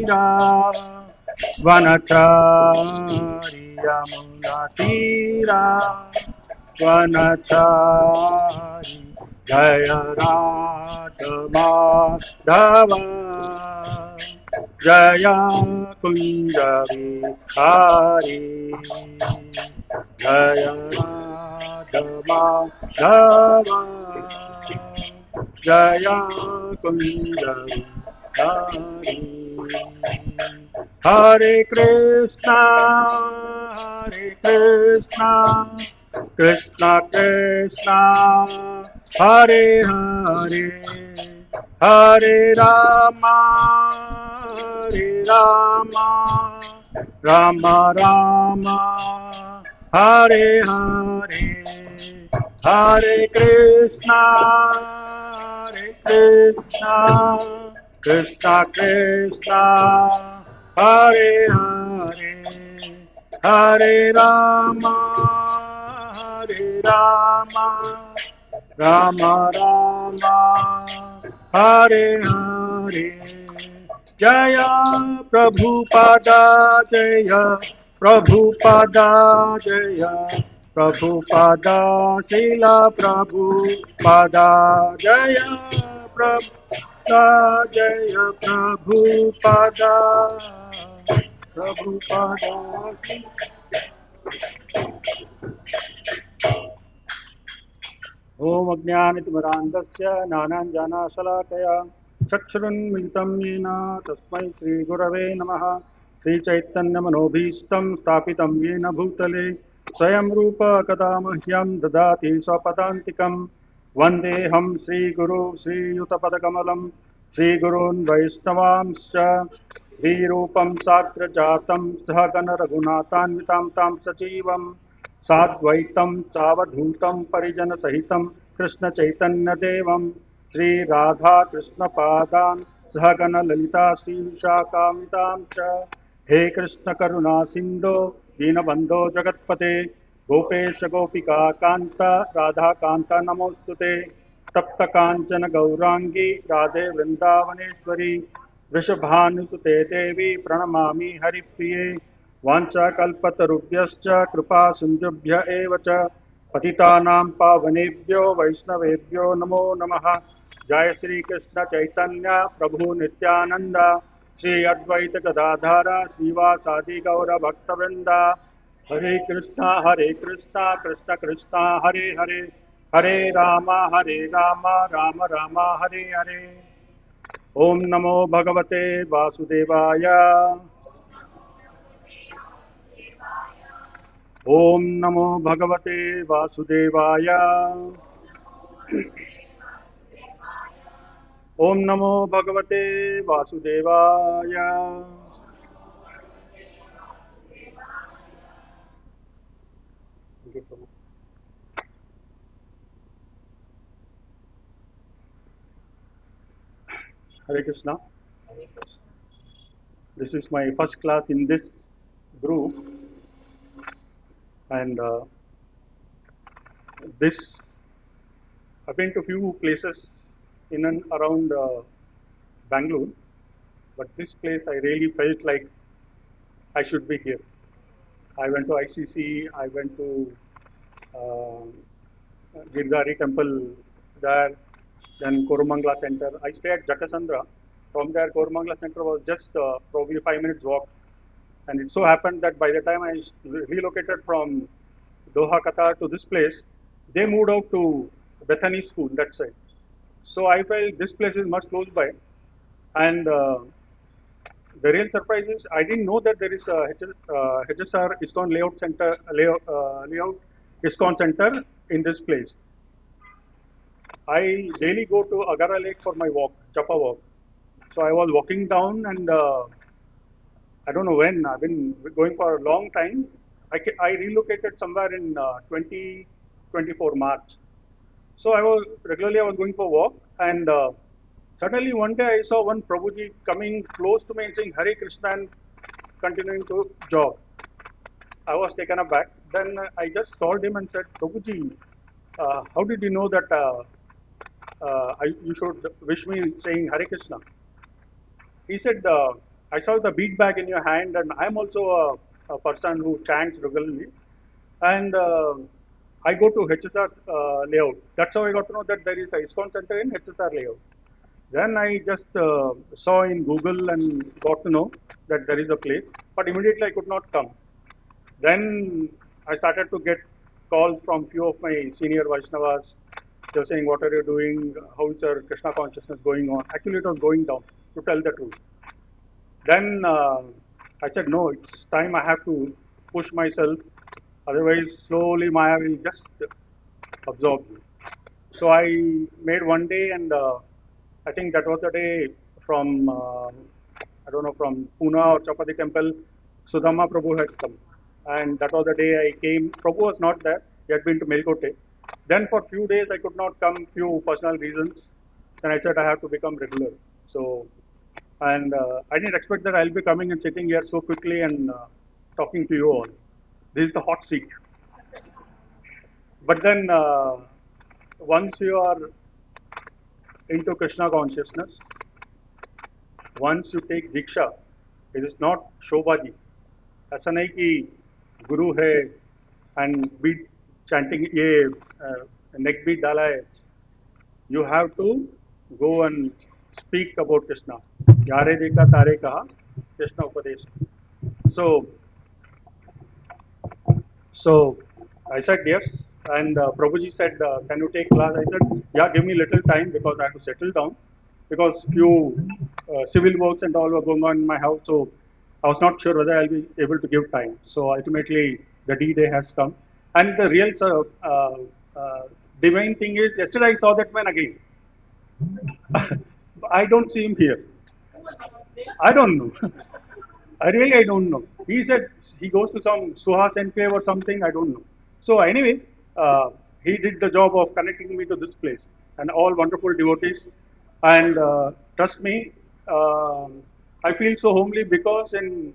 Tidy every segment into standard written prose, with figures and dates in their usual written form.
मीरा वनचारी यमुना तीरा वनचारी जय राधा माधव जय कुंज विहारी जय राधा माधव जय कुंज विहारी हरे कृष्णा कृष्णा कृष्णा हरे हरे हरे रामा राम राम हरे हरे हरे कृष्णा कृष्णा कृष्णा हरे हरे हरे राम राम राम हरे हरे जय प्रभुपादा जय प्रभुपादा जय प्रभुपादा शिला प्रभुपादा जय प्रभुपादा जय प्रभुपादा प्रभुपादा ओम अज्ञानतिमिरान्धस्य ज्ञानाञ्जनशलाकया चक्षुरुन्मिलितं येन तस्मै श्रीगुरवे नमः श्रीचैतन्यमनोभीष्टं स्थापितं येन भूतले स्वयं रूप कदा मह्यं ददाति स्वपदान्तिकं वन्देऽहं श्रीगुरु श्रीयुतपदकमलं श्रीगुरून् वैष्णवांश्च श्रीरूपं साग्रजातं सहगणरघुनाथान्वितां तां सजीवम् साद्वैतं सावधूतं परिजनसहितं कृष्णचैतन्यदेवं श्रीराधाकृष्णपादान् सहगणललिता श्रीविशाखान्वितां च हे कृष्णकरुणा सिन्धो दीनबन्धो जगत्पते गोपेश गोपिका कान्त राधाकान्त नमोऽस्तु ते तप्तकाञ्चन गौराङ्गी राधे वृन्दावनेश्वरी वृषभानुसुते देवी प्रणमामि हरिप्रिये वाञ्छाकल्पतरुभ्यश्च कृपा सिन्धुभ्य एव च पतितानां पावनेभ्यो वैष्णवेभ्यो नमो नमः जय श्री कृष्ण चैतन्य प्रभु नित्यानंद श्री अद्वैत गदाधर श्रीवासादि गौर भक्तवृंद हरे कृष्णा कृष्ण कृष्णा हरे हरे हरे राम राम हरे हरे ओम नमो भगवते वासुदेवाय ओम नमो भगवते वासुदेवाय ओम नमो भगवते वासुदेवाय Hare Krishna. This is my first class in this group, and this I've been to few places in and around Bangalore, but this place I really felt like I should be here. I went to ICC, I went to uh, Girdhari Temple there, then Koromangala Center. I stayed at Jakasandra. From there, Koromangala Center was just probably 5 minutes walk. And it so happened that by the time I relocated from Doha, Qatar to this place, they moved out to Bethany School that side. So I felt this place is much close by. And the real surprise is I didn't know that there is a HSR ISKCON layout center, layout ISKCON center in this place. I daily go to Agara Lake for my walk, Chapa walk. So I was walking down and I don't know when, I've been going for a long time. I relocated somewhere in 2024 March. So I was going for a walk and suddenly one day I saw one Prabhuji coming close to me and saying Hare Krishna and continuing to jog. I was taken aback. Then I just called him and said, Prabhuji, how did you know that you should wish me saying Hare Krishna? He said, I saw the bead bag in your hand, and I'm also a person who chants regularly. And I go to HSR's layout. That's how I got to know that there is a ISKCON center in HSR layout. Then I just saw in Google and got to know that there is a place, but immediately I could not come. Then I started to get calls from few of my senior Vaishnavas. They were saying, "What are you doing? How is your Krishna consciousness going on?" Actually, it was going down, to tell the truth. Then I said, "No, it's time I have to push myself. Otherwise, slowly Maya will just absorb me." So I made one day, and I think that was the day from I don't know, from Pune or Chapati temple. Sudama Prabhu had come, and that was the day I came. Prabhu was not there; he had been to Melkote. Then for few days I could not come, few personal reasons. Then I said I have to become regular. So, and I didn't expect that I'll be coming and sitting here so quickly and talking to you all. This is the hot seat. But then once you are into Krishna consciousness, once you take Diksha, it is not Shobhaji. ऐसा नहीं कि गुरु है and beat chanting ये नेक beat डाला है. You have to go and speak about Krishna. यारे देखा तारे कहा Krishna उपदेश. So So I said yes, and Prabhuji said, "Can you take class?" I said, "Yeah, give me little time because I have to settle down, because few civil works and all were going on in my house, so I was not sure whether I'll be able to give time." So ultimately, the D-Day has come, and the real divine thing is, yesterday I saw that man again. I don't see him here. I don't know. I don't know. He said he goes to some Suhas enclave or something. I don't know. So anyway, he did the job of connecting me to this place, and all wonderful devotees. And trust me, I feel so homely because in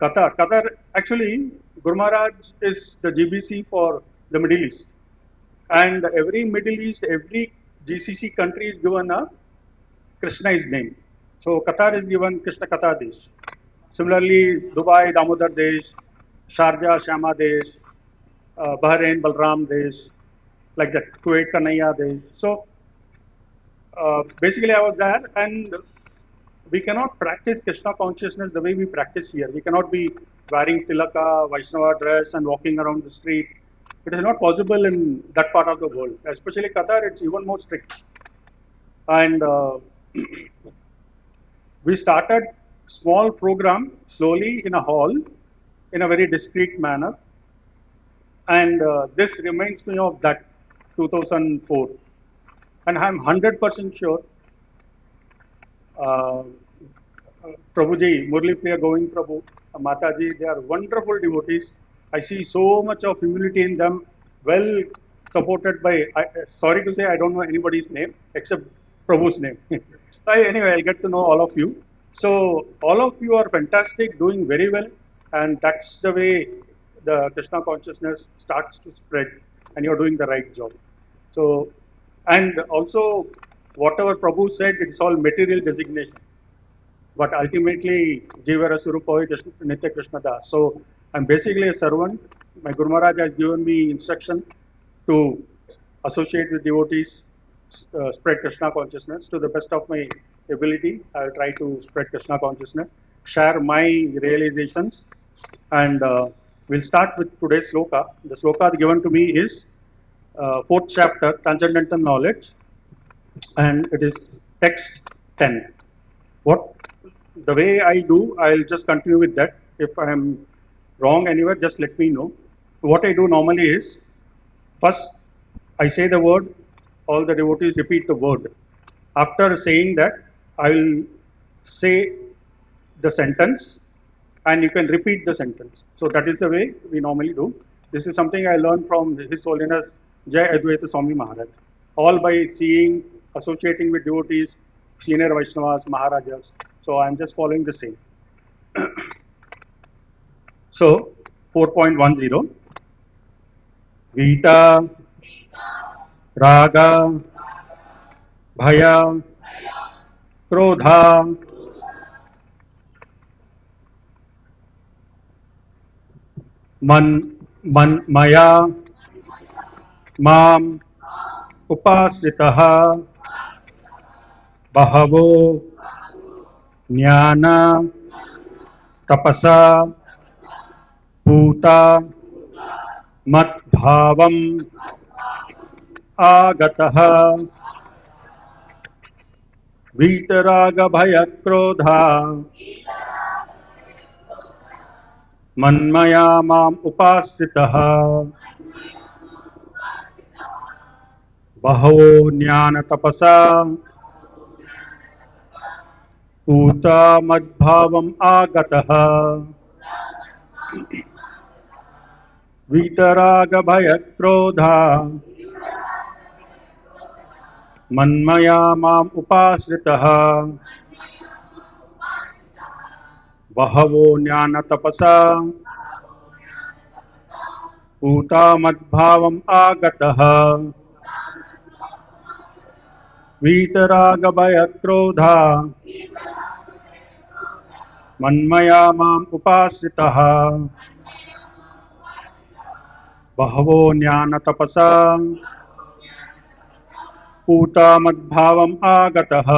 Qatar actually, Guru Maharaj is the GBC for the Middle East, and every Middle East, every GCC country is given a Krishna is name. So Qatar is given Krishna Qatar Desh. Similarly, Dubai, Damodar Desh, Sharjah, Shama Desh, Bahrain, Balram Desh, like that, Kuwait, Kanaya Desh. So basically, I was there, and we cannot practice Krishna consciousness the way we practice here. We cannot be wearing tilaka, Vaishnava dress, and walking around the street. It is not possible in that part of the world, especially Qatar. It's even more strict. And we started small program slowly in a hall in a very discreet manner, and this reminds me of that 2004, and I'm 100% sure uh, Prabhuji, Murli Priya Govind Prabhu, Mataji, they are wonderful devotees. I see so much of humility in them, well supported by, sorry to say, I don't know anybody's name except Prabhu's name. Anyway, I'll get to know all of you. So, all of you are fantastic, doing very well, and that's the way the Krishna consciousness starts to spread, and you're doing the right job. So, and also, whatever Prabhu said, it's all material designation. But ultimately, Jivara Surupoi Nitya Krishna Das. So I'm basically a servant. My Guru Maharaj has given me instruction to associate with devotees, spread Krishna consciousness to the best of my ability. I'll try to spread Krishna consciousness, share my realizations, and we'll start with today's sloka. The sloka given to me is fourth chapter, Transcendental Knowledge, and it is text 10. What the way I do, I'll just continue with that. If I am wrong anywhere, just let me know. What I do normally is first I say the word, all the devotees repeat the word. After saying that, I will say the sentence and you can repeat the sentence. So that is the way we normally do. This is something I learned from His Holiness Jai Advaita Swami Maharaj. All by seeing, associating with devotees, senior Vaishnavas, Maharajas. So I am just following the same. So 4.10 Vita, Raga, Bhaya, Krodha, मन्मया माम् उपाश्रितः बहवो ज्ञान तपसा पूता मद्भावम् आगतः वीतरागभयक्रोधा मन्मया माम् उपाश्रितः बहवो ज्ञानतपसा पूता मद्भावम् आगतः वीतरागभयक्रोधा मन्मया माम् उपाश्रितः बहवो ज्ञानतपसा पूता मद्भावम् आगतः वीतरागभयक्रोधा मन्मया माम् उपाश्रितः बहवो ज्ञानतपसा पूता मद्भावम् आगतः.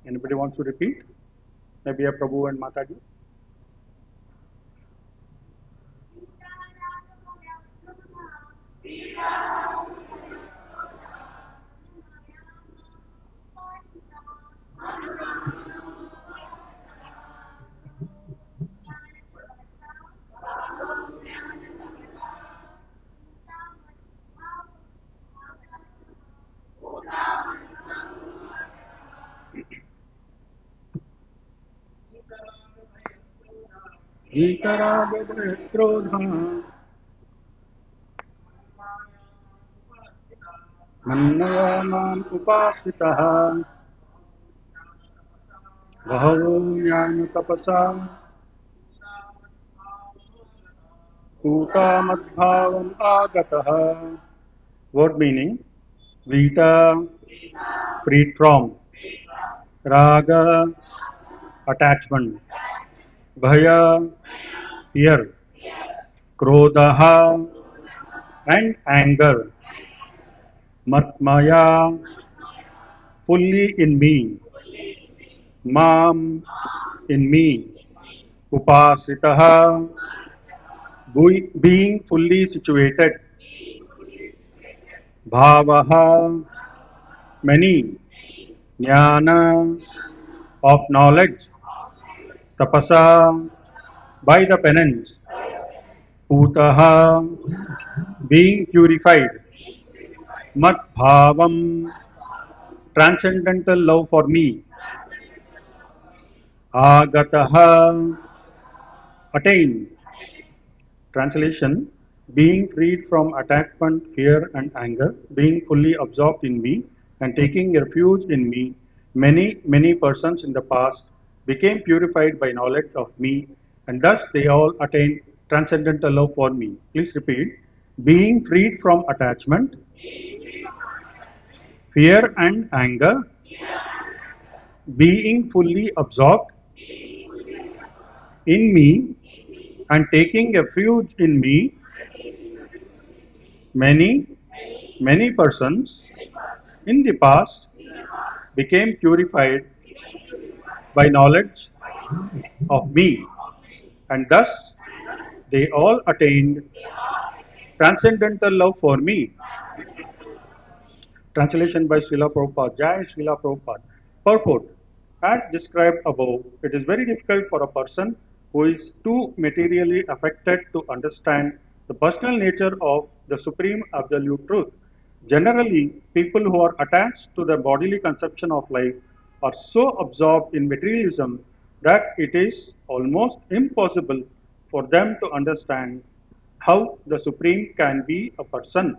Anybody wants to repeat? Maybe a Prabhu and Mataji. वीतरागभयक्रोधा मन्मया माम् उपाश्रितः बहवो ज्ञानतपसा पूता मद्भावम् आगतः. Word meaning: Vita, freed from; Raga, attachment; Bhaya, fear; Krodha, and anger; Matmaya, fully in me; Mam, in me; Upasitaha, being fully situated; Bhavaha, many; Jnana, of knowledge; Tapasa, by the penance; Putaha, being purified; Mat Bhavam, transcendental love for me; Agataha, attained. Translation: being freed from attachment, fear, and anger, being fully absorbed in me, and taking refuge in me, many persons in the past became purified by knowledge of me, and thus they all attained transcendental love for me. Please repeat: being freed from attachment, fear, and anger, being fully absorbed in me, and taking refuge in me, many, many persons in the past became purified by knowledge of me, and thus they all attained transcendental love for me. Translation by Srila Prabhupada. Jai Srila Prabhupada. Purport: as described above, it is very difficult for a person who is too materially affected to understand the personal nature of the Supreme Absolute Truth. Generally, people who are attached to the bodily conception of life are so absorbed in materialism that it is almost impossible for them to understand how the Supreme can be a person.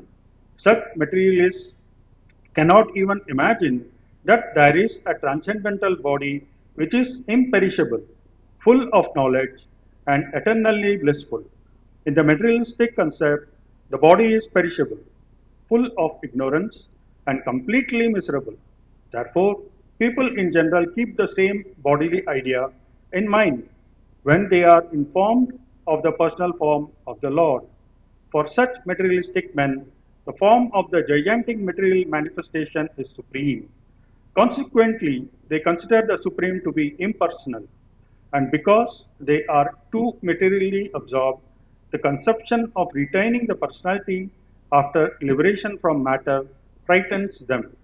Such materialists cannot even imagine that there is a transcendental body which is imperishable, full of knowledge, and eternally blissful. In the materialistic concept, the body is perishable, full of ignorance, and completely miserable. Therefore, people in general keep the same bodily idea in mind. when they are informed of the personal form of the Lord. For such materialistic men, the form of the gigantic material manifestation is supreme. Consequently, they consider the supreme to be impersonal, and because they are too materially absorbed, the conception of retaining the personality after liberation from matter frightens them.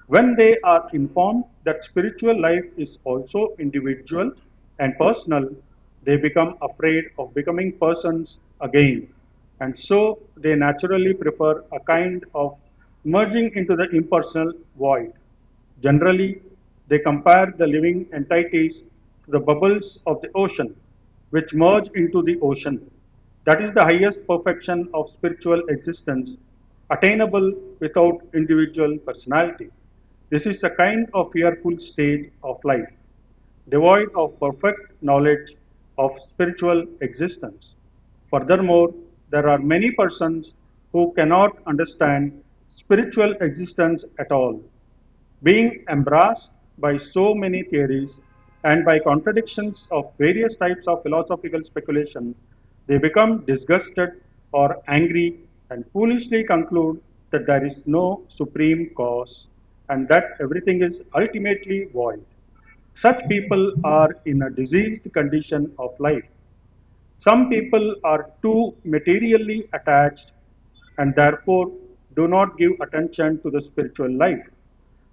When they are informed that spiritual life is also individual and personal, they become afraid of becoming persons again, and so they naturally prefer a kind of merging into the impersonal void. Generally, they compare the living entities to the bubbles of the ocean, which merge into the ocean. That is the highest perfection of spiritual existence, attainable without individual personality. This is a kind of fearful state of life, devoid of perfect knowledge of spiritual existence. Furthermore, there are many persons who cannot understand spiritual existence at all. Being embarrassed by so many theories and by contradictions of various types of philosophical speculation, they become disgusted or angry and foolishly conclude that there is no supreme cause and that everything is ultimately void. Such people are in a diseased condition of life. Some people are too materially attached and therefore do not give attention to the spiritual life.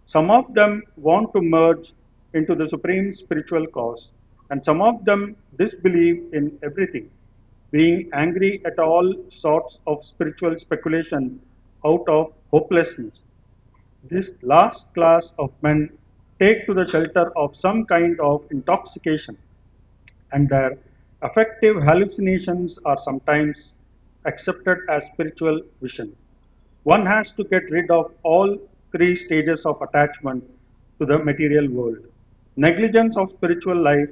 Some of them want to merge into the supreme spiritual cause, and some of them disbelieve in everything, being angry at all sorts of spiritual speculation out of hopelessness. This last class of men take to the shelter of some kind of intoxication, and their affective hallucinations are sometimes accepted as spiritual vision. One has to get rid of all three stages of attachment to the material world: negligence of spiritual life,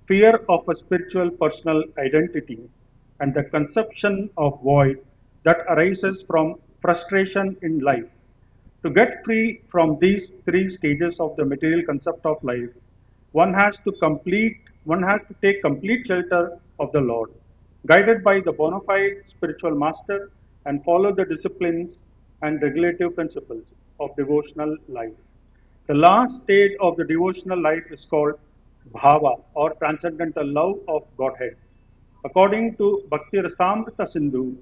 fear of a spiritual personal identity, and the conception of void that arises from frustration in life. To get free from these three stages of the material concept of life, one has to take complete shelter of the Lord, guided by the bona fide spiritual master, and follow the disciplines and regulative principles of devotional life. The last stage of the devotional life is called bhava, or transcendental love of Godhead. According to Bhakti Rasamrita Sindhu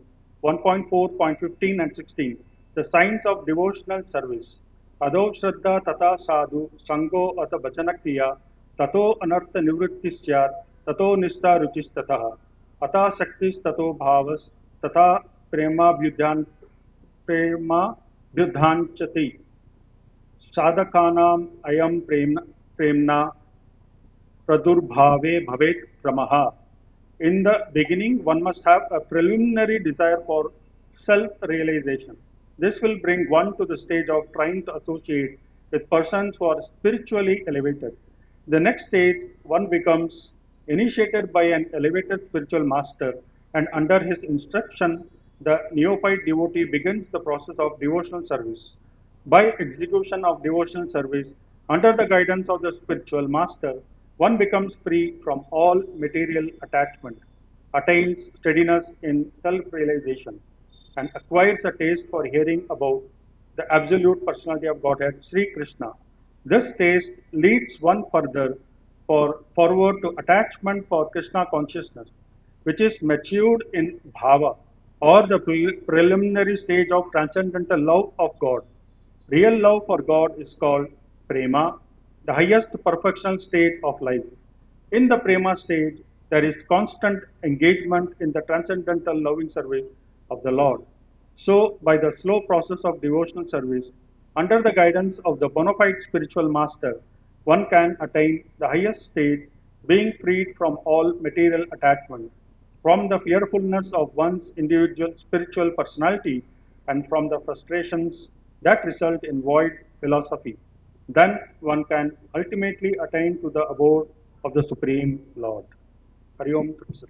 1.4.15 and 16, the signs of devotional service: Ado Shraddha Tata Sadhu Sango Ata Bhajana Kriya Tato Anartha Nivrittisyat Tato Nishta Ruchistataha Ata Shaktis Tato Bhavas Tata Prema Vyudhanchati Sadhakanam Ayam Premna Pradurbhave Bhavet Kramaha. In the beginning, one must have a preliminary desire for self realization. This will bring one to the stage of trying to associate with persons who are spiritually elevated. The next stage, one becomes initiated by an elevated spiritual master, and under his instruction, the neophyte devotee begins the process of devotional service. By execution of devotional service, under the guidance of the spiritual master, one becomes free from all material attachment, attains steadiness in self realization, and acquires a taste for hearing about the absolute personality of Godhead, Sri Krishna. This taste leads one further forward to attachment for Krishna consciousness, which is matured in bhava, or the preliminary stage of transcendental love of God. Real love for God is called prema, the highest perfectional state of life. In the prema stage, there is constant engagement in the transcendental loving service of the Lord. So, by the slow process of devotional service, under the guidance of the bona fide spiritual master, one can attain the highest state, being freed from all material attachment, from the fearfulness of one's individual spiritual personality, and from the frustrations that result in void philosophy. Then one can ultimately attain to the abode of the Supreme Lord. Hari Om Tat Sat.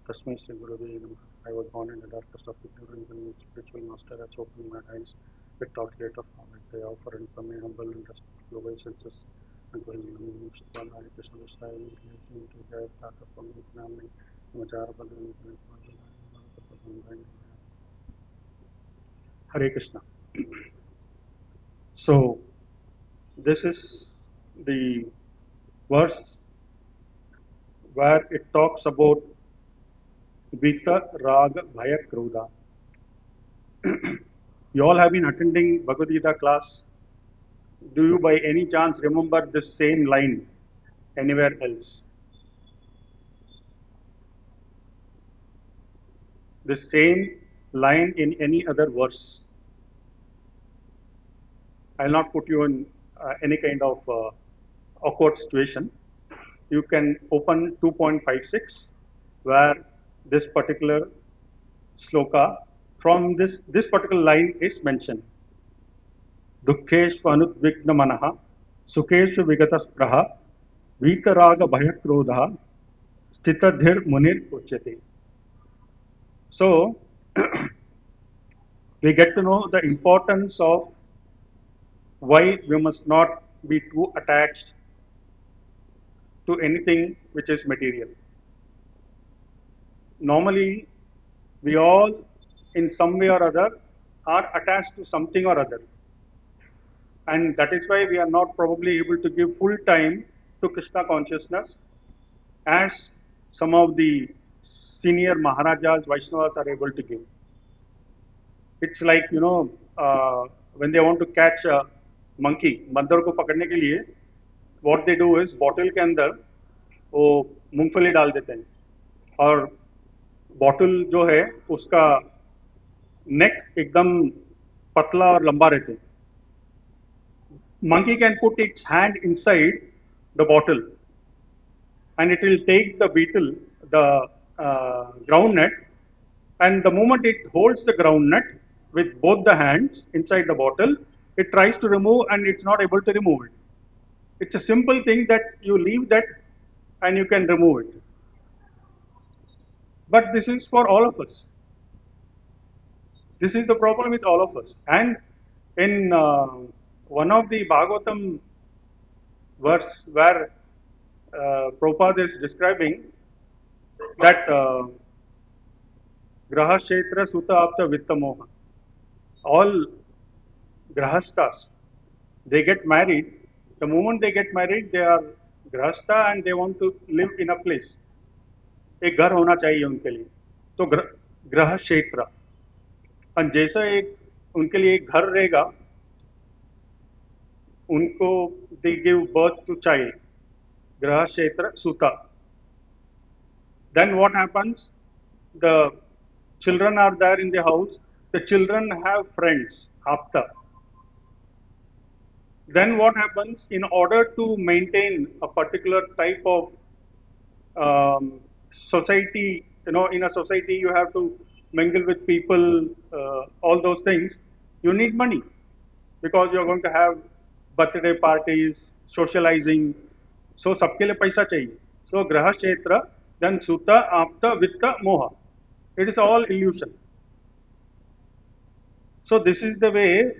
Tasmai Sri Gurave Namaha. I was born in the darkest of ignorance, and the spiritual master has opened my eyes. with our creator knowledge. They offer and from a humble and respectful obeisances and going on Hare Krishna Style, to their Tata from Nami, Majarabal and Hare Krishna. So, this is the verse where it talks about Vita, Raga, Bhaya, Krodha. You all have been attending Bhagavad Gita class. Do you by any chance remember this same line anywhere else? The same line in any other verse? I'll not put you in any kind of awkward situation. You can open 2.56 where this particular sloka from this particular line is mentioned. Dukkeshu anudvigna manaha, sukeshu vigataspraha, vitaraga bhayakrodha, stitadhir munir uchyate. So, we get to know the importance of why we must not be too attached to anything which is material. Normally, we all, in some way or other, are attached to something or other. And that is why we are not probably able to give full time to Krishna consciousness as some of the senior Maharajas, Vaishnavas are able to give. It's like, when they want to catch a monkey, बंदर को पकड़ने के लिए what they do is bottle के अंदर वो मूंगफली डाल देते हैं और बॉटल जो है उसका नेक एकदम पतला और लंबा रहते हैं. Monkey can put its hand inside the bottle and it will take the beetle, the ground nut, and the moment it holds the ground nut with both the hands inside the bottle, it tries to remove and it's not able to remove it. It's a simple thing that you leave that and you can remove it. But this is for all of us. This is the problem with all of us. And in one of the Bhagavatam verse where Prabhupada is describing that Graha Kshetra Suta Apta Vitta Moha. All Grahastas, they get married. The moment they get married, they are Grahasta and they want to live in a place. एक घर होना चाहिए उनके लिए. तो ग्रह क्षेत्र और जैसा एक उनके लिए एक घर रहेगा उनको they give birth to child. Graha Kshetra Suta. Then what happens? The children are there in the house. The children have friends, Apta. Then what happens? In order to maintain a particular type of society, in a society you have to mingle with people, all those things. You need money because you're going to have birthday parties, socializing. So सबके लिए पैसा चाहिए. So ग्रह क्षेत्र, then सुता, आपता, वित्त, मोह. It is all illusion. So this is the way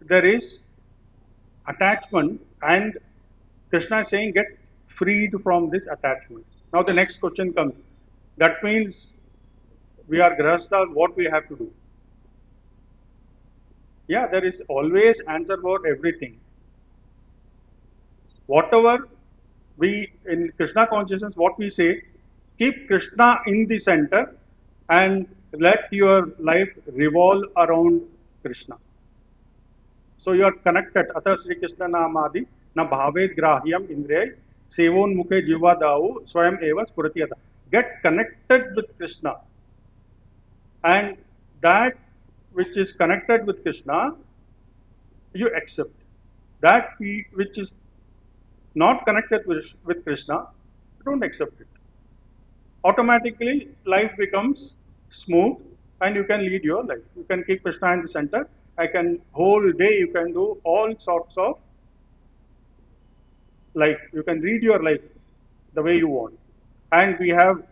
there is attachment, and Krishna is saying get freed from this attachment. Now the next question comes. That means we are grahasthas, what we have to do? Yeah, there is always answer for everything. Whatever we, in Krishna consciousness, what we say, keep Krishna in the center and let your life revolve around Krishna. So you are connected. Atha Sri Krishna Namadi na bhavet grahyam indriya sevon mukhe jiva dau swayam eva spuratiyata. Get connected with Krishna. And that which is connected with Krishna, you accept. That which is not connected with Krishna, you don't accept it. Automatically, life becomes smooth and you can lead your life. You can keep Krishna in the center. I can, whole day, you can do all sorts of life. You can read your life the way you want. And we have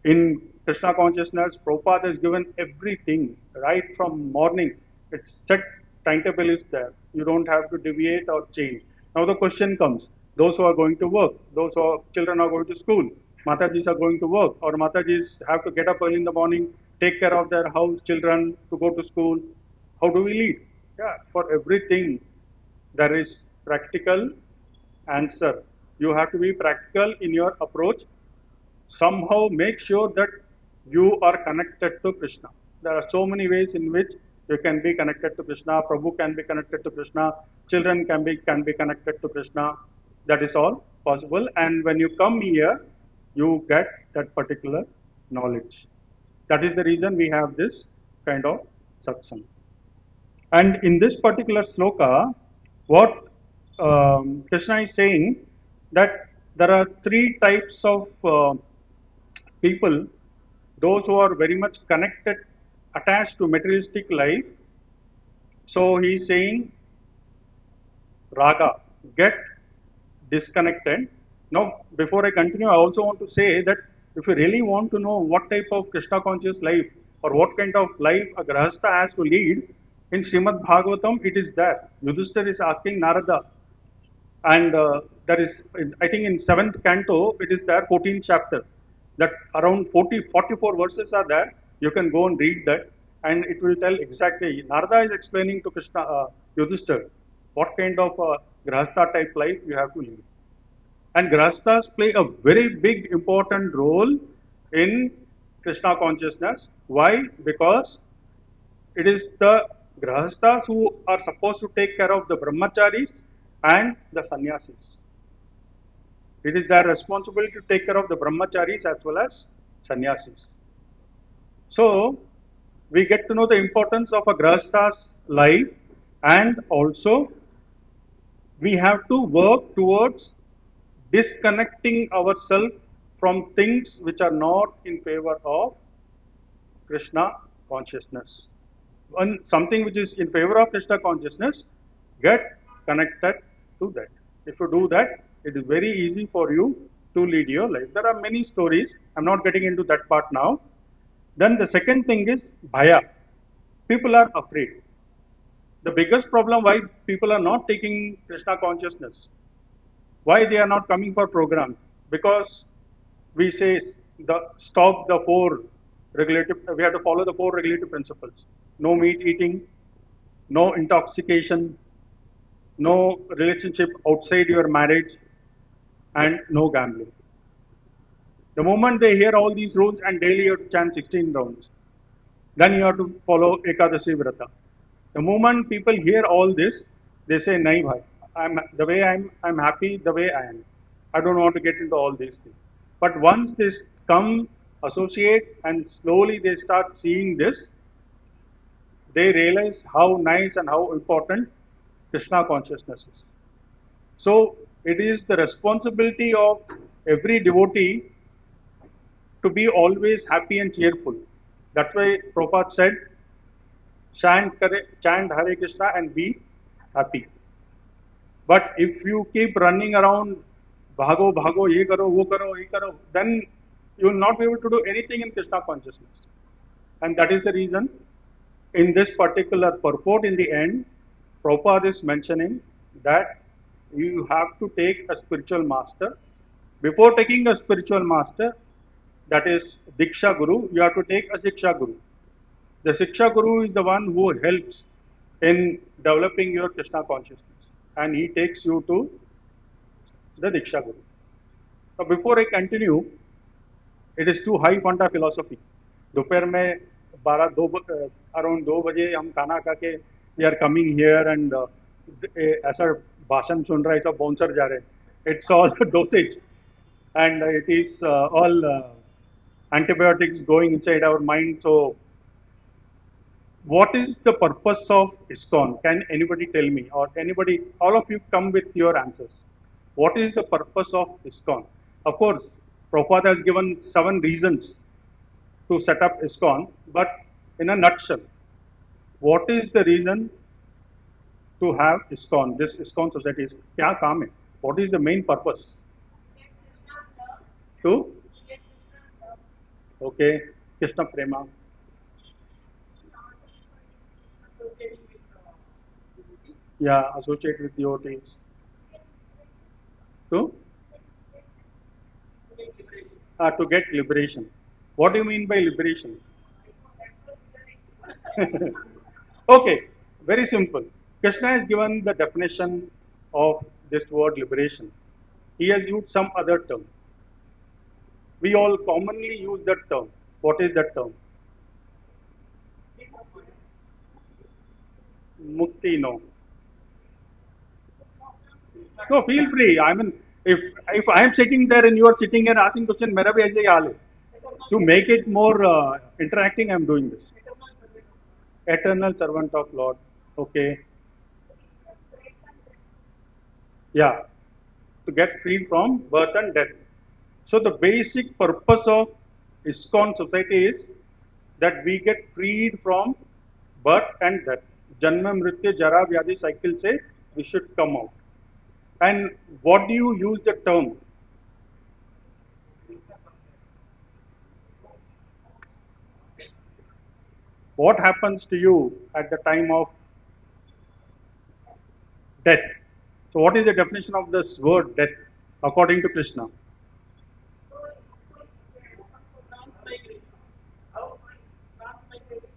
in Krishna consciousness, Prabhupada has given everything right from morning. It's set timetable is there. You don't have to deviate or change. Now the question comes: those who are going to work, those who are, children are going to school, Matajis are going to work, or Matajis have to get up early in the morning, take care of their house, children to go to school. How do we lead? Yeah, for everything there is practical answer. You have to be practical in your approach. Somehow make sure that you are connected to Krishna. There are so many ways in which you can be connected to Krishna. Prabhu can be connected to Krishna. Children can be connected to Krishna. That is all possible. And when you come here, you get that particular knowledge. That is the reason we have this kind of satsang. And in this particular sloka, what Krishna is saying that there are three types of people, those who are very much connected, attached to materialistic life. So he is saying, Raga, get disconnected. Now, before I continue, I also want to say that if you really want to know what type of Krishna conscious life or what kind of life a Grahastha has to lead, in Srimad Bhagavatam it is there. Yudhishthira is asking Narada, and there is, I think in 7th canto, it is there, 14th chapter, that around 44 verses are there. You can go and read that, and it will tell exactly. Narada is explaining to Krishna, Yudhishthira, what kind of Grahastha type life you have to lead. And Grahasthas play a very big important role in Krishna consciousness. Why? Because it is the Grahasthas who are supposed to take care of the Brahmacharis and the Sannyasis. It is their responsibility to take care of the Brahmacharis as well as Sannyasis. So, we get to know the importance of a Grahastha's life, and also we have to work towards disconnecting ourselves from things which are not in favor of Krishna consciousness. When something which is in favor of Krishna consciousness, get connected to that. If you do that, it is very easy for you to lead your life. There are many stories. I'm not getting into that part now. Then the second thing is bhaya. People are afraid. The biggest problem why people are not taking Krishna consciousness, why they are not coming for programs, because we say the stop the four regulative, we have to follow the four regulative principles: no meat eating, no intoxication, no relationship outside your marriage, and no gambling. The moment they hear all these rules, and daily you have to chant 16 rounds, then you have to follow Ekadasi Vrata. The moment people hear all this, they say, Nahi bhai, I'm the way I'm happy the way I am. I don't want to get into all these things. But once they come, associate, and slowly they start seeing this, they realize how nice and how important Krishna consciousness is. So it is the responsibility of every devotee to be always happy and cheerful. That's why Prabhupada said, chant Hare Krishna and be happy. But if you keep running around, bhago, bhago, ye karo, then you will not be able to do anything in Krishna consciousness. And that is the reason in this particular purport in the end, Prabhupada is mentioning that you have to take a spiritual master. Before taking a spiritual master, that is Diksha Guru, you have to take a Siksha Guru. The Siksha Guru is the one who helps in developing your Krishna consciousness, and he takes you to the Diksha Guru. Now, before I continue, it is too high fanta philosophy. दोपहर में 12 around 2 बजे हम खाना खा के we are coming here and ऐसा भाषण सुन रहा है, ऐसा बाउंसर जा रहे हैं. It's all dosage and it is all antibiotics going inside our mind. So what is the purpose of ISKCON? Can anybody tell me, or anybody, all of you come with your answers. What is the purpose of ISKCON? Of course, Prabhupada has given 7 reasons to set up ISKCON, but in a nutshell, what is the reason to have ISKCON? This ISKCON society is kya kaam hai? What is the main purpose? To okay, Krishna Prema. Yeah, associate with devotees to to get liberation. What do you mean by liberation? Okay, very simple. Krishna has given the definition of this word liberation. He has used some other term. We all commonly use that term. What is that term? Mukti, no. No, feel free. I mean, if I am sitting there and you are sitting here asking question, मेरा भी ऐसे ही हाल है. To make it more interacting, I am doing this. Eternal servant of Lord. Okay. Yeah. To get free from birth and death. So the basic purpose of ISKCON society is that we get freed from birth and death. Janma, Mrityu, Jara, Vyadi cycle say we should come out. And what do you use the term? What happens to you at the time of death? So what is the definition of this word death according to Krishna?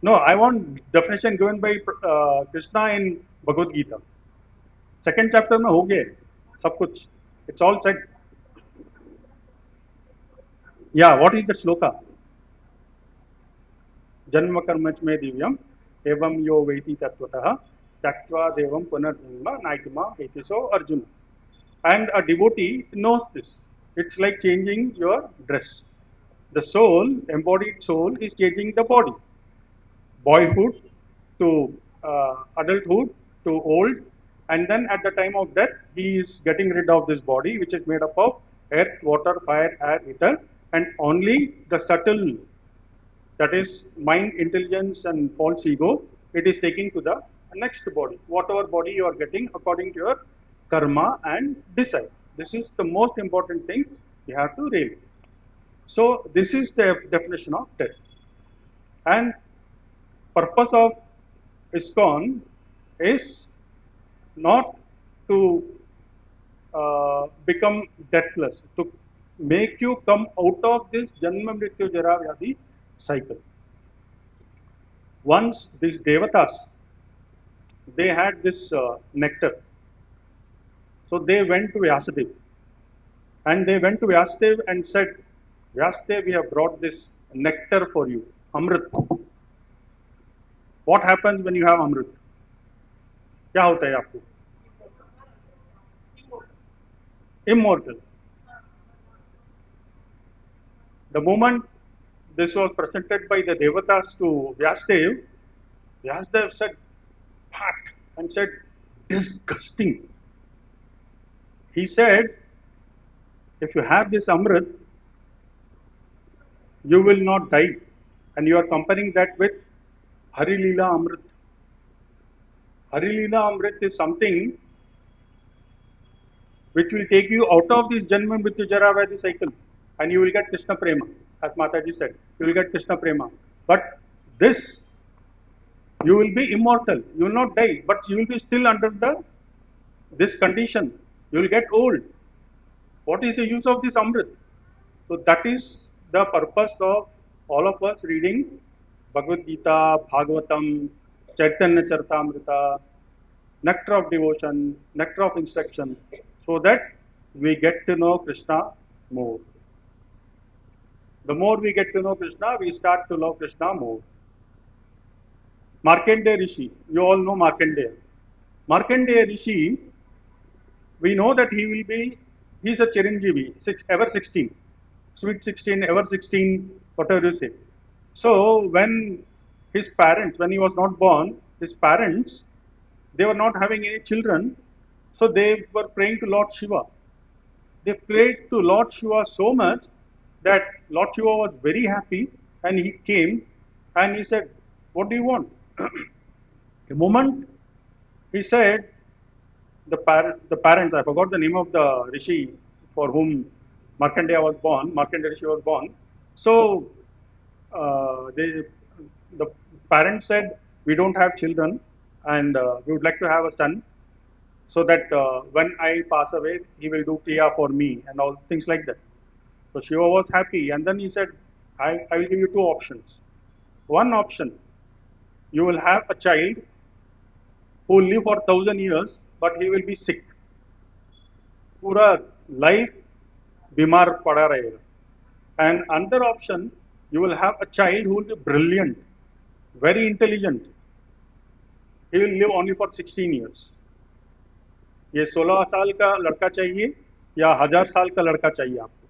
No, I want definition given by Krishna in Bhagavad Gita. Second chapter में हो गया है, सब कुछ. It's all said. Yeah, what is the shloka? जन्म कर्म च में दिव्यम एवं यो वेति तत्वतः त्यक्त्वा देवं पुनर्जन्म नायकमा वेति. So Arjuna. And a devotee knows this. It's like changing your dress. The soul, embodied soul, is changing the body. Boyhood to adulthood to old, and then at the time of death, he is getting rid of this body, which is made up of earth, water, fire, air, ether, and only the subtle, that is mind, intelligence, and false ego, it is taking to the next body, whatever body you are getting according to your karma and desire. This is the most important thing you have to realize. So this is the definition of death. And purpose of ISKCON is not to become deathless, to make you come out of this Janma Mrityu Jara Vyadi cycle. Once these devatas, they had this nectar. So they went to Vyasadeva. And they went to Vyasadeva and said, Vyasadeva, we have brought this nectar for you, Amrit. What happens when you have Amrit? क्या होता है आपको? Immortal. The moment this was presented by the Devatas to Vyasadeva, Vyasadeva said, "Pat," and said, disgusting. He said, if you have this Amrit, you will not die. And you are comparing that with Hari Leela Amrit. Hari Leela Amrit is something which will take you out of this Janma Mrityu Jara Vyadi cycle. And you will get Krishna Prema, as Mataji said. You will get Krishna Prema. But this, you will be immortal. You will not die, but you will be still under the this condition. You will get old. What is the use of this Amrit? So that is the purpose of all of us reading Bhagavad Gita, Bhagavatam, Chaitanya Charitamrita, nectar of devotion, nectar of instruction, so that we get to know Krishna more. The more we get to know Krishna, we start to love Krishna more. Markandeya Rishi, you all know Markandeya. Markandeya Rishi, we know that he will be, he is a Chiranjeevi, ever 16, sweet 16, ever 16, whatever you say. So when his parents, when he was not born, his parents, they were not having any children, so they were praying to Lord Shiva. They prayed to Lord Shiva so much that Lord Shiva was very happy and he came and he said, what do you want? The moment he said, the parents, I forgot the name of the rishi for whom Markandeya was born, Markandeya Rishi was born. So the parents said, we don't have children and we would like to have a son. so that when I pass away, he will do kriya for me and all things like that. So Shiva was happy, and then he said, I will give you two options. One option, you will have a child who will live for 1,000 years, but he will be sick. पूरा life बीमार पड़ा रहेगा. And another option, you will have a child who will be brilliant, very intelligent. He will live only for 16 years. ये 16 साल का लड़का चाहिए या 1,000 साल का लड़का चाहिए आपको?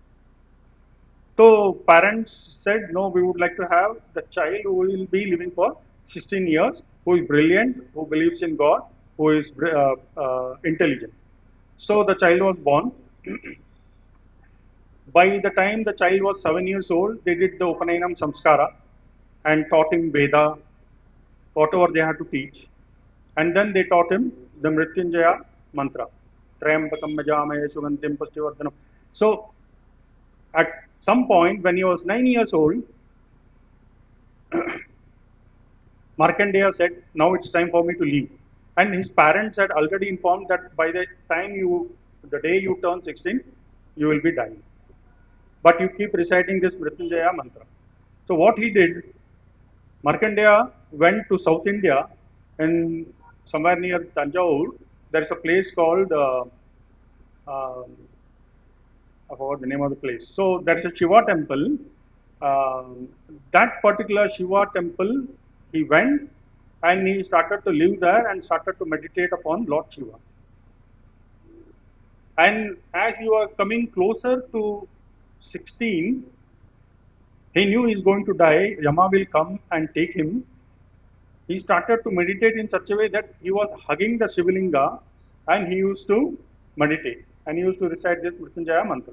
So parents said, no, we would like to have the child who will be living for 16 years, who is brilliant, who believes in God, who is intelligent. So the child was born. By the time the child was 7 years old, they did the Upanayam Samskara and taught him Veda, whatever they had to teach. And then they taught him the Mrityunjaya mantra. Trayambakam Majamaya Sugantim Pustivardhanam. So at some point when he was 9 years old, Markandeya said, now it's time for me to leave. And his parents had already informed that by the time the day you turn 16, you will be dying. But you keep reciting this Mrityunjaya mantra. So what he did, Markandeya went to South India and somewhere near Tanjore, there is a place called, um I forgot the name of the place. So there is a Shiva temple. That particular Shiva temple, he went and he started to live there and started to meditate upon Lord Shiva. And as he was coming closer to 16, he knew he is going to die. Yama will come and take him. He started to meditate in such a way that he was hugging the Shivalinga and he used to meditate and he used to recite this Mrityunjaya mantra.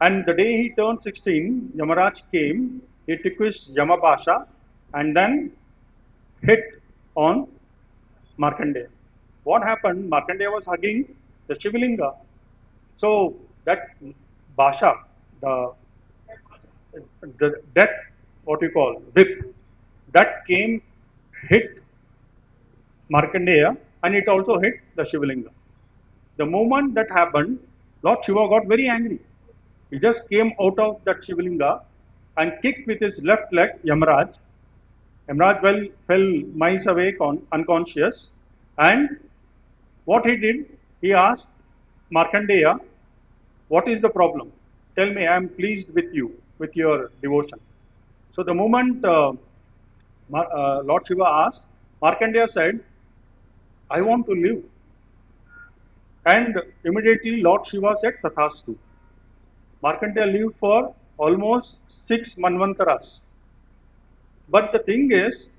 And the day he turned 16, Yamaraj came, he took his Yamabhasha and then hit on Markandeya. What happened? Markandeya was hugging the Shivalinga. So that Bhasha, that what you call whip, that came, hit Markandeya and it also hit the Shivalinga. The moment that happened, Lord Shiva got very angry. He just came out of that Shivalinga and kicked with his left leg Yamaraj. Yamaraj fell miles away unconscious. And what he did, he asked Markandeya, what is the problem? Tell me, I am pleased with you, with your devotion. So the moment Lord Shiva asked, Markandeya said, I want to live. And immediately Lord Shiva said, Tathastu. Markandeya lived for almost 6 manvantaras. But the thing is,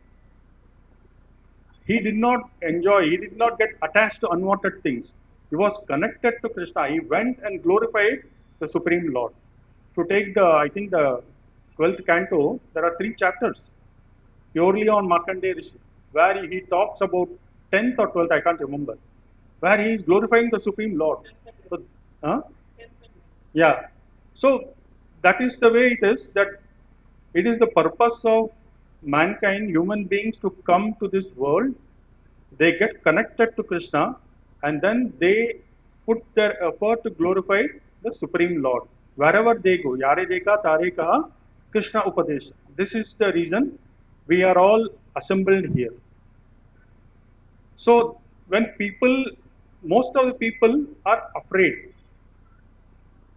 he did not enjoy, he did not get attached to unwanted things. He was connected to Krishna. He went and glorified the Supreme Lord. To take I think the 12th canto, there are 3 chapters purely on Markandeya Rishi, where he talks about 10th or 12th, I can't remember, where he is glorifying the Supreme Lord. So, huh? Yeah. So that is the way it is, that it is the purpose of mankind, human beings, to come to this world. They get connected to Krishna and then they put their effort to glorify the Supreme Lord. Wherever they go, Yare Deka Tare Kaha Krishna Upadesha. This is the reason we are all assembled here. So when most of the people are afraid,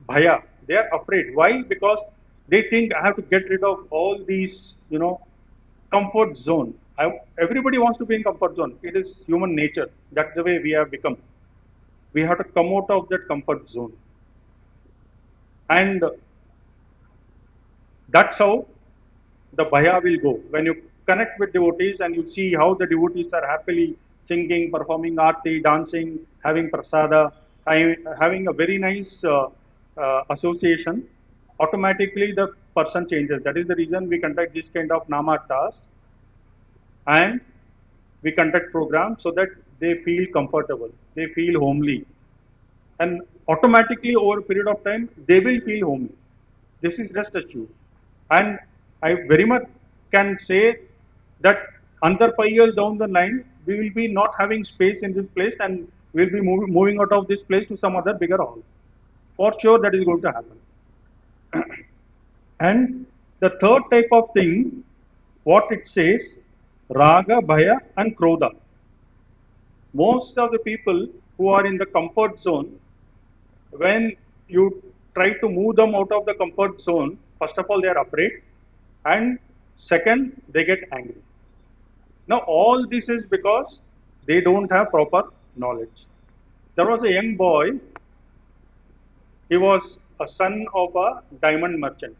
bhaya, they are afraid. Why? Because they think I have to get rid of all these, comfort zone. Everybody wants to be in comfort zone. It is human nature. That's the way we have become. We have to come out of that comfort zone. And that's how the bhaya will go. When you connect with devotees and you see how the devotees are happily singing, performing aarti, dancing, having prasada, having a very nice association, automatically the person changes. That is the reason we conduct this kind of namattas and we conduct programs so that they feel comfortable, they feel homely, and automatically over a period of time they will feel homely. This is rest assured. And I very much can say that under 5 years down the line, we will be not having space in this place and We'll be moving out of this place to some other bigger hall. For sure, that is going to happen. And the third type of thing, what it says, raga, bhaya, and krodha. Most of the people who are in the comfort zone, when you try to move them out of the comfort zone, first of all, they are afraid, and second, they get angry. Now, all this is because they don't have proper knowledge. There was a young boy, he was a son of a diamond merchant.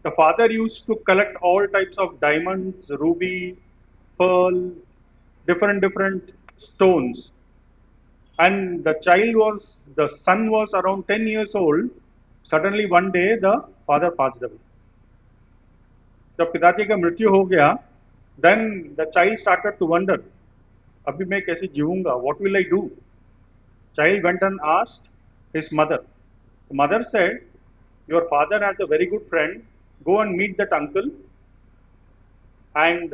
The father used to collect all types of diamonds, ruby, pearl, different stones. And the son was around 10 years old. Suddenly one day the father passed away. जब पिताजी का मृत्यु हो गया, then the child started to wonder, अभी मैं कैसे जीऊंगा? What will I do? Child went and asked his mother. The mother said, your father has a very good friend. Go and meet that uncle, and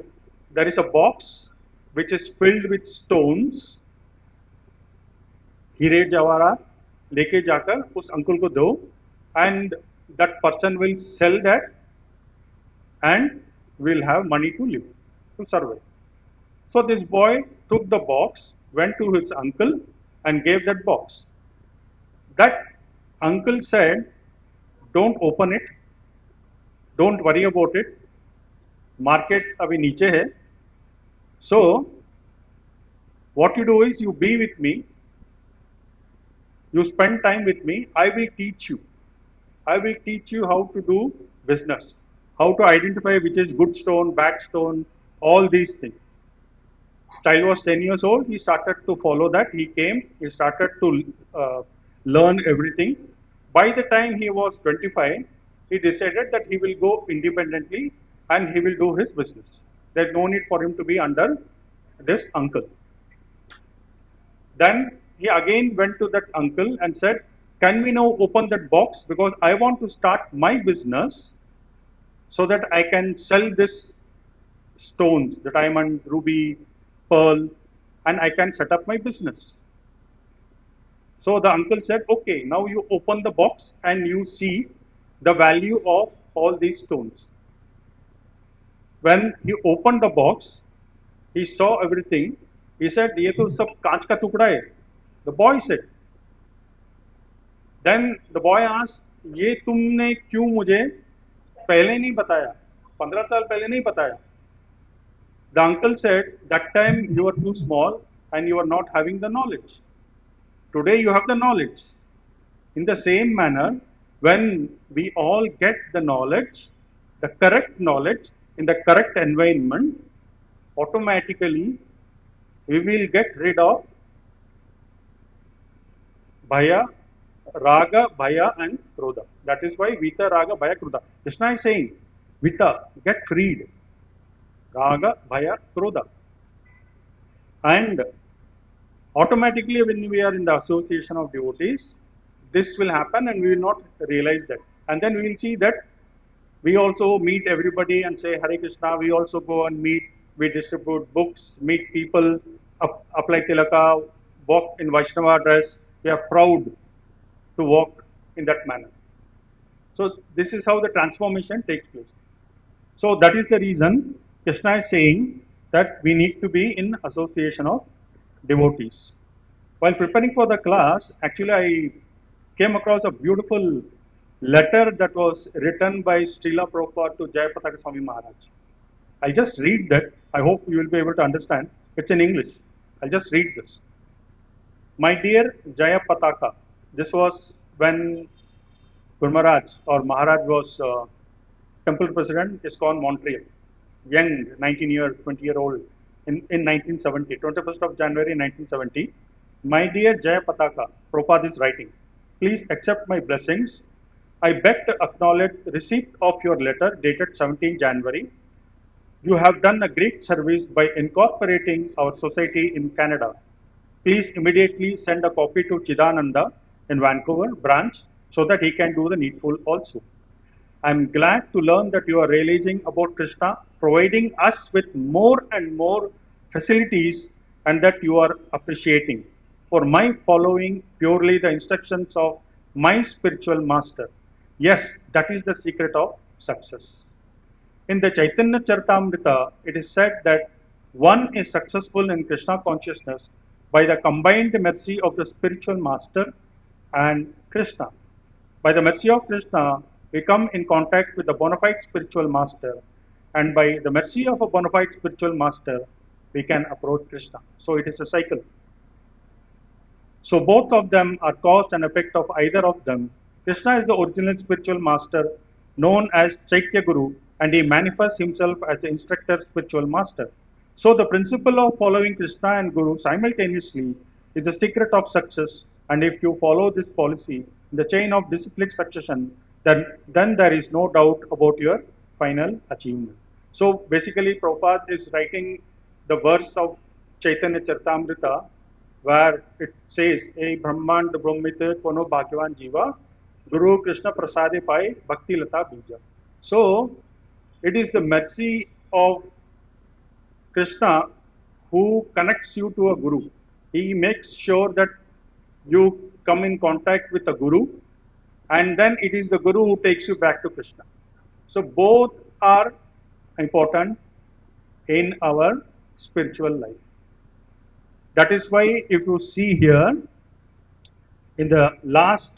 there is a box which is filled with stones. हीरे जवाहरात लेके जाकर उस अंकुल को दो, and that person will sell that and will have money to live, to survive. So this boy took the box, went to his uncle, and gave that box. That uncle said, don't open it, don't worry about it, market अभी नीचे है, so what you do is you be with me, you spend time with me, I will teach you. I will teach you how to do business, how to identify which is good stone, bad stone, all these things. Child was 10 years old, he started to follow that. He came, he started to learn everything. By the time he was 25, he decided that he will go independently and he will do his business. There's no need for him to be under this uncle. Then he again went to that uncle and said, can we now open that box? Because I want to start my business so that I can sell this stones, the diamond, ruby, pearl, and I can set up my business. So the uncle said, okay, now you open the box and you see the value of all these stones. When he opened the box, he saw everything. He said, ये तो सब कांच का टुकड़ा है. The boy said. Then the boy asked, ये तुमने क्यों मुझे पहले नहीं बताया? 15 साल पहले नहीं बताया. The uncle said, that time you were too small and you were not having the knowledge. Today you have the knowledge. In the same manner, when we all get the knowledge, the correct knowledge in the correct environment, automatically we will get rid of Bhaya, Raga, Bhaya, and Krodha. That is why Vita, Raga, Bhaya, Krodha. Krishna is saying, Vita, get freed. Raga, Bhaya, Krodha. And automatically, when we are in the association of devotees, this will happen and we will not realize that. And then we will see that we also meet everybody and say Hare Krishna. We also go and meet, we distribute books, meet people, apply tilaka, walk in Vaishnava dress. We are proud to walk in that manner. So this is how the transformation takes place. So that is the reason Krishna is saying that we need to be in association of devotees. While preparing for the class, actually I came across a beautiful letter that was written by Srila Prabhupada to Jayapataka Swami Maharaj. I'll just read that. I hope you will be able to understand. It's in English. I'll just read this. My dear Jayapataka, this was when Guru Maharaj or Maharaj was temple president, ISKCON Montreal, young, 20-year-old, in 1970, 21st of January 1970. My dear Jayapataka, Prabhupada is writing, please accept my blessings. I beg to acknowledge receipt of your letter dated 17 January. You have done a great service by incorporating our society in Canada. Please immediately send a copy to Chidananda in Vancouver branch so that he can do the needful also. I am glad to learn that you are realizing about Krishna, providing us with more and more facilities and that you are appreciating. for my following purely the instructions of my spiritual master. Yes, that is the secret of success. In the Chaitanya Charitamrita, it is said that one is successful in Krishna consciousness by the combined mercy of the spiritual master and Krishna. By the mercy of Krishna, we come in contact with the bona fide spiritual master, and by the mercy of a bona fide spiritual master, we can approach Krishna. So it is a cycle. So both of them are cause and effect of either of them. Krishna is the original spiritual master known as Chaitya Guru, and he manifests himself as the instructor spiritual master. So the principle of following Krishna and Guru simultaneously is the secret of success, and if you follow this policy in the chain of disciplic succession, then there is no doubt about your final achievement. So basically Prabhupada is writing the verse of Chaitanya Charitamrita where it says, "A Brahmand Brahmite Kono Bhagyavan Jiva, Guru Krishna Prasade Pai Bhakti Lata Bija." So it is the mercy of Krishna who connects you to a Guru. He makes sure that you come in contact with a Guru, and then it is the Guru who takes you back to Krishna. So both are important in our spiritual life. That is why if you see here in the last,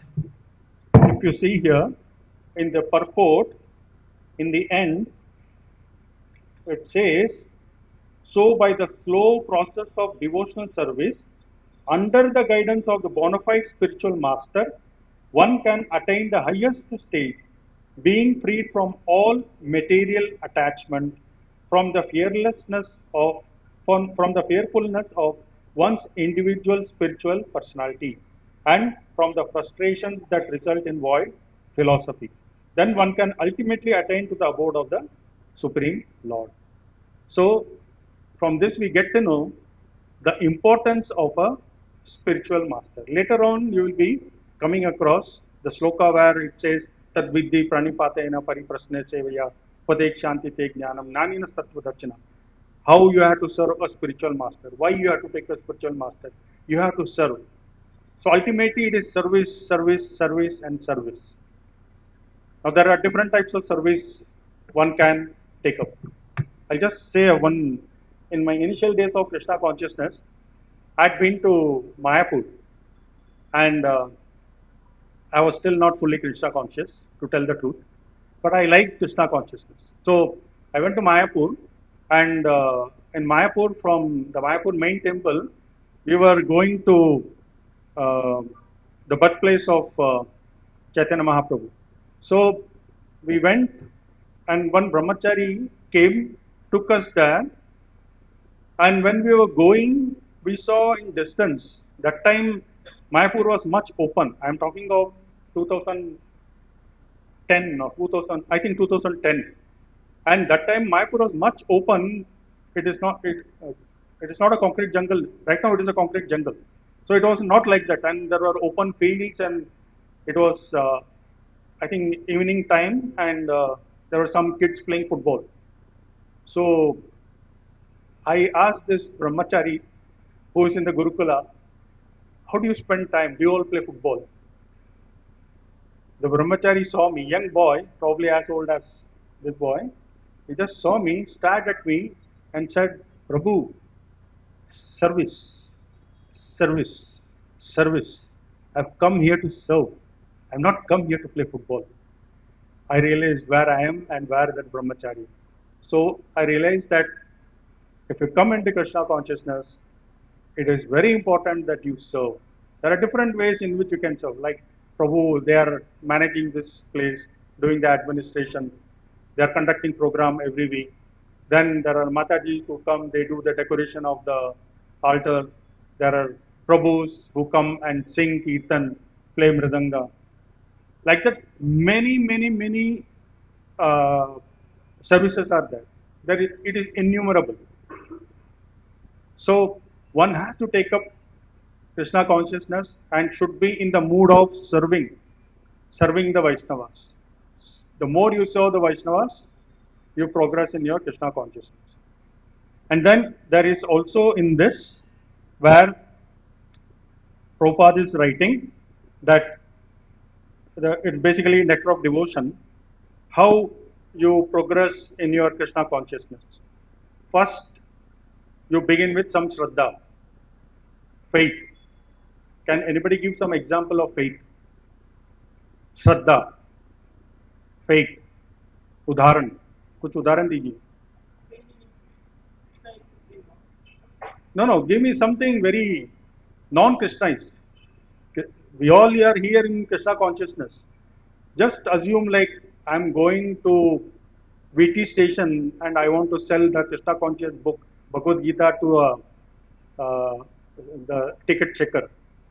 if you see here in the purport, in the end, it says, so by the slow process of devotional service, under the guidance of the bona fide spiritual master, one can attain the highest stage, being freed from all material attachment, from the fearlessness of, from the fearfulness of one's individual spiritual personality, and from the frustrations that result in void philosophy. Then one can ultimately attain to the abode of the Supreme Lord. So, from this we get to know the importance of a spiritual master. Later on, you will be coming across the sloka where it says, Tad Vidhi Pranipatena Pariprasne Sevaya Padek Shanti Te Jnanam Nanina Tattva Darshana. How you have to serve a spiritual master, why you have to take a spiritual master. You have to serve. So ultimately it is service, service, service, and service. Now there are different types of service one can take up. I'll just say one. In my initial days of Krishna consciousness, I'd been to Mayapur, and I was still not fully Krishna conscious, to tell the truth. But I liked Krishna consciousness. So I went to Mayapur, and in Mayapur, from the Mayapur main temple, we were going to uh, the birthplace of Chaitanya Mahaprabhu. So we went, and one brahmachari came, took us there, and when we were going, we saw in distance. That time, Mayapur was much open. I am talking of 2010 or 2000, I think 2010. And that time, Mayapur was much open. It is not. It is not a concrete jungle. Right now, it is a concrete jungle. So it was not like that. And there were open fields, and it was, I think, evening time, and there were some kids playing football. So I asked this brahmachari who is in the Gurukula, how do you spend time? Do you all play football? The brahmachari saw me, young boy, probably as old as this boy. He just saw me, stared at me, and said, Prabhu, service, service, service. I've come here to serve. I've not come here to play football. I realized where I am and where that brahmachari is. So I realized that if you come into Krishna consciousness, it is very important that you serve. There are different ways in which you can serve. Like Prabhu, they are managing this place, doing the administration. They are conducting program every week. Then there are Matajis who come, they do the decoration of the altar. There are Prabhus who come and sing Kirtan, play Mridanga. Like that, many uh, services are there. It is innumerable. So one has to take up Krishna consciousness and should be in the mood of serving the Vaishnavas. The more you serve the Vaishnavas, you progress in your Krishna consciousness. And then there is also in this where Prabhupada is writing that it's basically nectar of devotion, how you progress in your Krishna consciousness. First, you begin with some Shraddha, faith. Can anybody give some example of faith? Shraddha, faith, उदाहरण, कुछ उदाहरण दीजिए. No, no, give me something very non-Krishnized. We all are here in Krishna consciousness. Just assume like I'm going to VT station and I want to sell the Krishna conscious book Bhagavad Gita to uh, the ticket checker.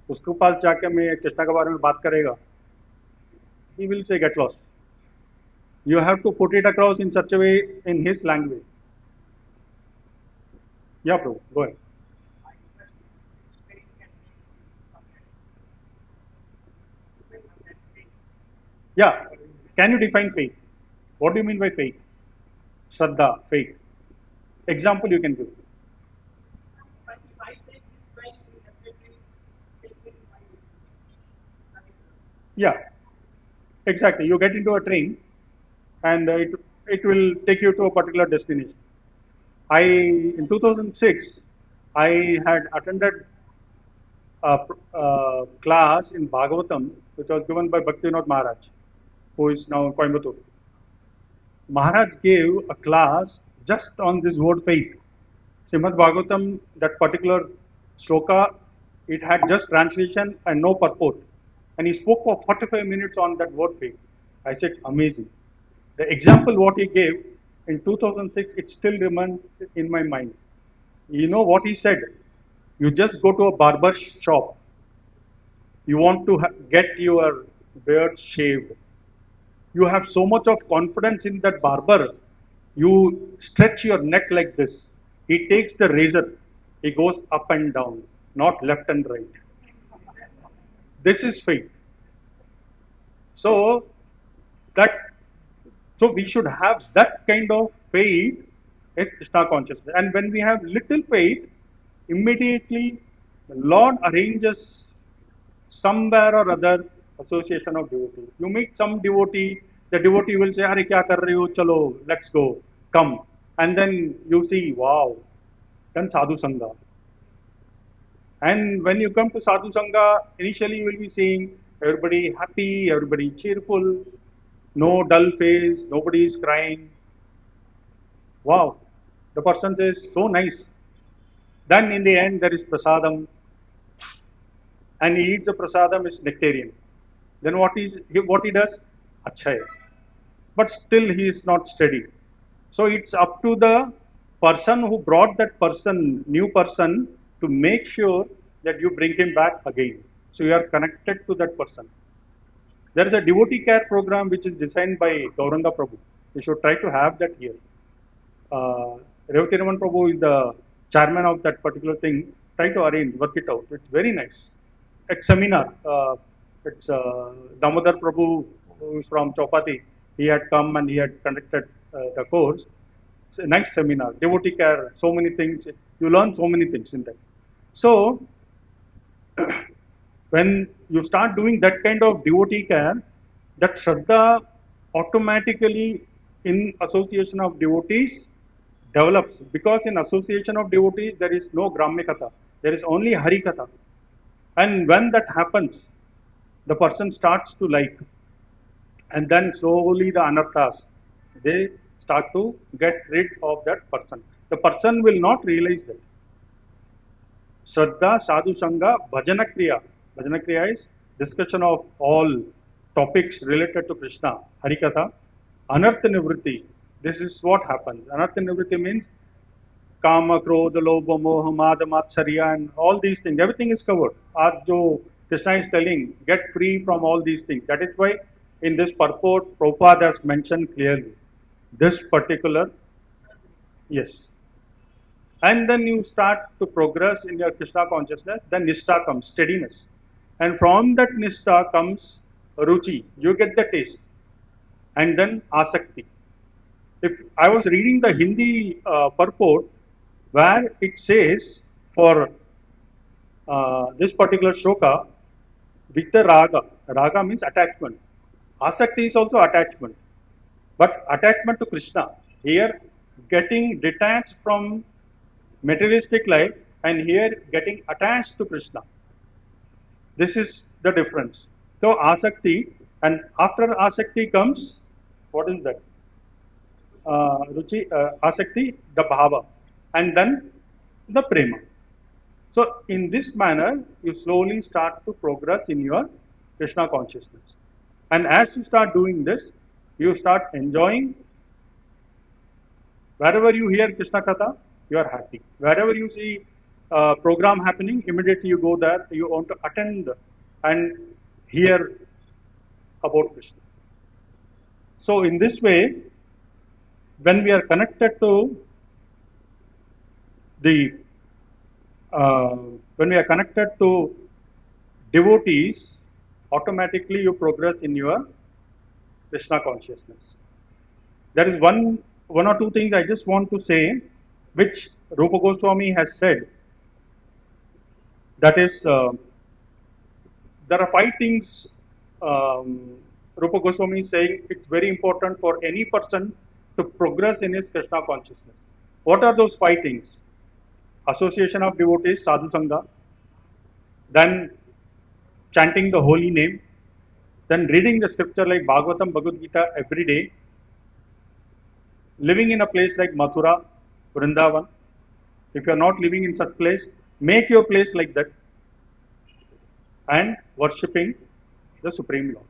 उसके पास जाके मैं कृष्णा के बारे में बात करेगा. He will say get lost. You have to put it across in such a way in his language. Yeah, bro, go ahead. Yeah, can you define faith? What do you mean by faith? Shraddha, faith. Example you can give. Yeah, exactly. You get into a train and it will take you to a particular destination. I in 2006 I had attended a class in Bhagavatam which was given by Bhaktivinoda Maharaj, who is now in Coimbatore. Maharaj gave a class just on this word faith. Srimad Bhagavatam, that particular shloka, it had just translation and no purport. And he spoke for 45 minutes on that word faith. I said, amazing. The example what he gave in 2006, it still remains in my mind. You know what he said? You just go to a barber shop. You want to get your beard shaved. You have so much of confidence in that barber. You stretch your neck like this. He takes the razor. He goes up and down, not left and right. This is faith. So that so we should have that kind of faith in Krishna consciousness. And when we have little faith, immediately the Lord arranges somewhere or other association of devotees. You meet some devotee, the devotee will say, "Are kya kar rahe ho? Chalo, let's go, come." And then you see, wow, then sadhu sangha. And when you come to sadhu sangha, initially you will be seeing everybody happy, everybody cheerful, no dull face, nobody is crying. Wow, the person says so nice. Then in the end there is prasadam, and he eats the prasadam is nectarian. Then what he does? Acha hai. But still he is not steady. So it's up to the person who brought that person, new person, to make sure that you bring him back again. So you are connected to that person. There is a devotee care program which is designed by Gauranga Prabhu. We should try to have that here. Revati Raman Prabhu is the chairman of that particular thing. Try to arrange, work it out. It's very nice. At seminar, it's Damodar Prabhu, who is from Chowpatty. He had come and he had conducted the course. It's a nice seminar. Devotee care, so many things. You learn so many things in that. So when you start doing that kind of devotee care, that Shraddha automatically in association of devotees develops, because in association of devotees there is no Gramya Katha, there is only Hari Katha. And when that happens, the person starts to like, and then slowly the anarthas, they start to get rid of that person. The person will not realize that. Shraddha, Sadhu Sangha, Bhajana Kriya. Bhajana Kriya is discussion of all topics related to Krishna, Harikatha. Anartha Nivritti. This is what happens. Anartha Nivritti means Kama, Krodha, Lobha, Moha, Mada, Matsarya, and all these things. Everything is covered. As jo Krishna is telling, get free from all these things. That is why in this purport, Prabhupada has mentioned clearly this particular, yes. And then you start to progress in your Krishna consciousness, then Nishta comes, steadiness. And from that Nishta comes Ruchi, you get the taste. And then Asakti. If I was reading the Hindi purport, where it says for this particular shloka with the raga. Raga means attachment. Asakti is also attachment, but attachment to Krishna. Here, getting detached from materialistic life, and here getting attached to Krishna. This is the difference. So asakti, and after asakti comes, what is that? Ruchi, asakti, the bhava, and then the prema. So in this manner, you slowly start to progress in your Krishna consciousness. And as you start doing this, you start enjoying. Wherever you hear Krishna Katha, you are happy. Wherever you see program happening, immediately you go there, you want to attend and hear about Krishna. So in this way, when we are connected to the uh, when we are connected to devotees, automatically you progress in your Krishna consciousness. There is one or two things I just want to say, which Rupa Goswami has said. That is, there are five things. Rupa Goswami is saying it's very important for any person to progress in his Krishna consciousness. What are those five things? Association of devotees, sadhu sangha, then chanting the holy name, then reading the scripture like Bhagavatam, Bhagavad Gita every day, living in a place like Mathura, Vrindavan. If you are not living in such place, make your place like that, and worshipping the Supreme Lord.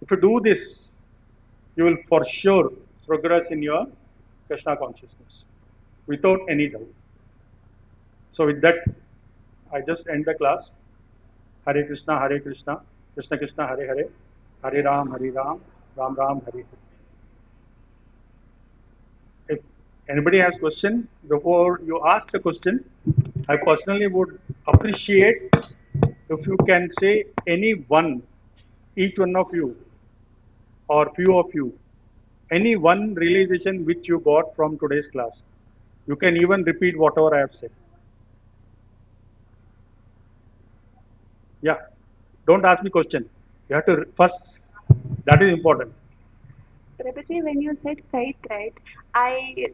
If you do this, you will for sure progress in your Krishna consciousness without any doubt. So with that, I just end the class. Hare Krishna, Krishna Krishna, Hare Hare, Hare Ram, Ram Ram, Hare Hare. If anybody has question, before you ask the question, I personally would appreciate if you can say any one, each one of you, or few of you, any one realization which you got from today's class. You can even repeat whatever I have said. Yeah. Don't ask me question. You have to first. That is important. Prabhuji, when you said faith, right, I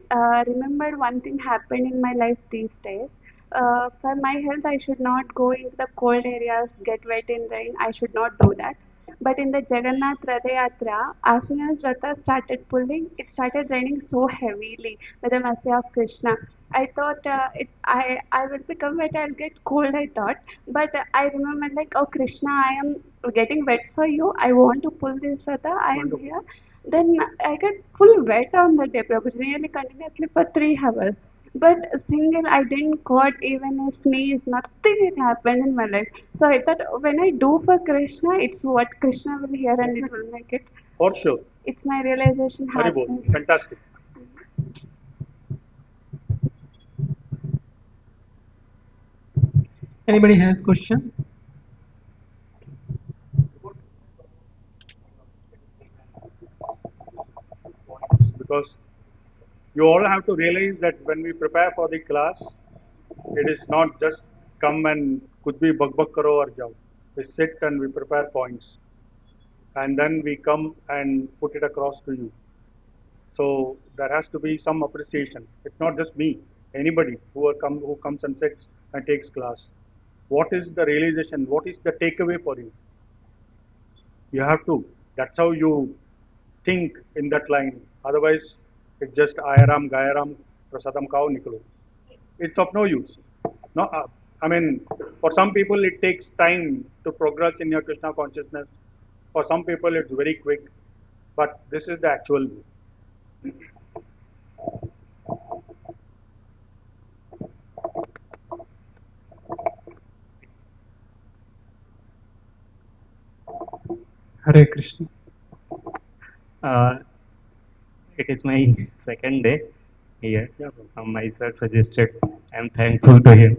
remembered one thing happened in my life these days. For my health, I should not go into the cold areas, get wet in rain. I should not do that. But in the Jagannath Ratha Yatra, as soon as Ratha started pulling, it started raining so heavily with the mercy of Krishna. I thought I will become wet, I'll get cold, I thought. But I remember like, oh Krishna, I am getting wet for you. I want to pull this Ratha. I am Wonderful. here. Then I got full wet on the day, Prabhu, really continuously for 3 hours. But single, I didn't got even a sneeze, nothing had happened in my life. So I thought when I do for Krishna, it's what Krishna will hear and it Definitely. will make it. For sure. It's my realization Haribol. happened. Fantastic. Anybody has question? Because you all have to realize that when we prepare for the class, it is not just come and could be bug karo or jao. We sit and we prepare points, and then we come and put it across to you. So there has to be some appreciation. It's not just me. Anybody who comes and sits and takes class. What is the realization? What is the takeaway for you? You have to. That's how you think in that line. Otherwise, it's just Ayaram, Gayaram, Prasadam Kao Nikolo. It's of no use. No, I mean, for some people, it takes time to progress in your Krishna consciousness. For some people, it's very quick. But this is the actual way. Hare Krishna. Uh, it is my second day here. Yeah, bro. My sir suggested. I'm thankful to him.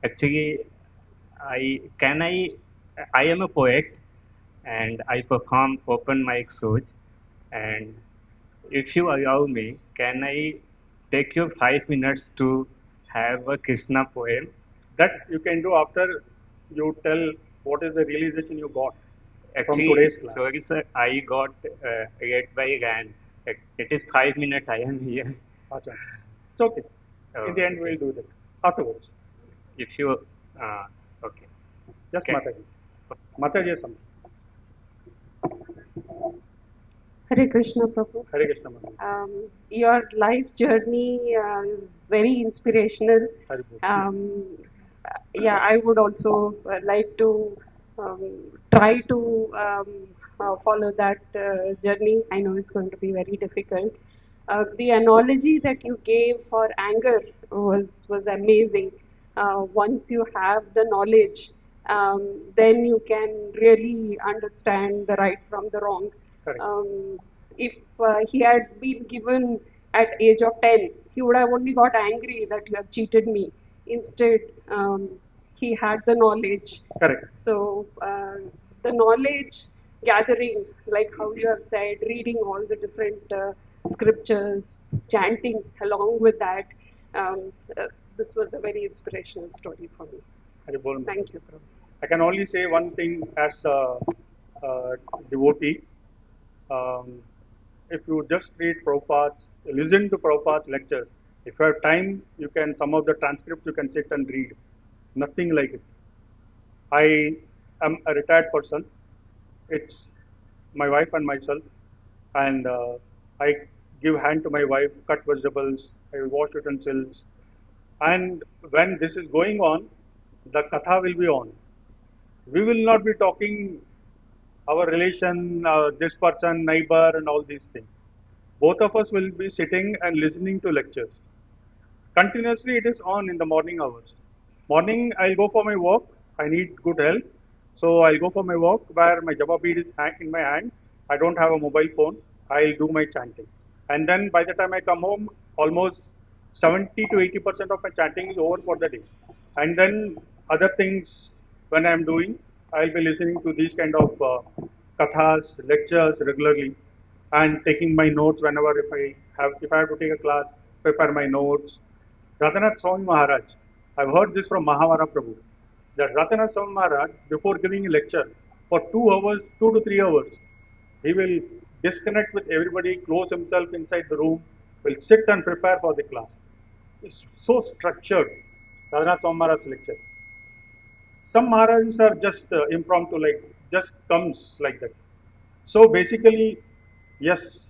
Actually, I can I am a poet and I perform open mic shows. And if you allow me, can I take you 5 minutes to have a Krishna poem? That you can do after you tell what is the realization you got from Actually, today's class. sorry, sir, I got read by Rand. It is 5 minutes I am here. Acha. It's okay. In the end, Okay. we'll do that afterwards. If you, okay. Yes, Can, Mataji. Mataji, something. Hare Krishna, Prabhu. Hare Krishna, Mataji. Your life journey is very inspirational. Hare Bol. Um, yeah, I would also like to um, try to follow that journey. I know it's going to be very difficult. The analogy that you gave for anger was amazing. Once you have the knowledge, then you can really understand the right from the wrong. Correct. If he had been given at age of 10, he would have only got angry that you have cheated me. Instead, he had the knowledge. Correct. So the knowledge gathering, like how you have said, reading all the different scriptures, chanting along with that, um, uh, this was a very inspirational story for me. Hare Bol, Mataji. Thank you, Prabhu. I can only say one thing as a devotee. Um, if you just read Prabhupada's, listen to Prabhupada's lectures, if you have time, you can, some of the transcripts you can sit and read. Nothing like it. I am a retired person. It's my wife and myself, and I give hand to my wife, cut vegetables, I wash utensils, and when this is going on, the katha will be on. We will not be talking our relation, this person, neighbor, and all these things. Both of us will be sitting and listening to lectures. Continuously, it is on in the morning hours. Morning, I'll go for my walk. I need good health. So I'll go for my walk where my Java bead is in my hand. I don't have a mobile phone. I'll do my chanting. And then by the time I come home, almost 70 to 80% of my chanting is over for the day. And then other things when I'm doing, I'll be listening to these kind of kathas, lectures regularly, and taking my notes whenever if I have to take a class, prepare my notes. Ratanath Swami Maharaj, I've heard this from Mahavara Prabhu, that Ratanath Swami Maharaj, before giving a lecture for 2 hours, 2 to 3 hours, he will disconnect with everybody, close himself inside the room, will sit and prepare for the class. It's so structured, Ratanath Swami Maharaj's lecture. Some Maharajas are just impromptu, like just comes like that. So basically, yes,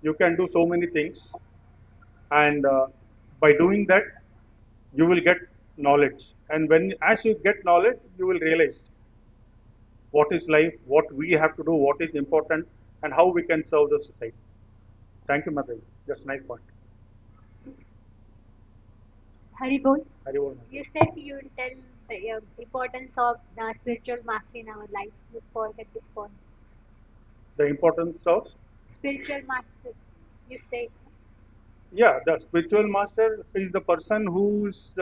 you can do so many things, and by doing that, you will get knowledge. And when as you get knowledge, you will realize what is life, what we have to do, what is important, and how we can serve the society. Thank you, Mataji. That's a nice point. Haribol, Hari Bol. you said you will tell the importance of the spiritual master in our life. You forget this point. The importance of, Spiritual master, you say. yeah, the spiritual master is the person who's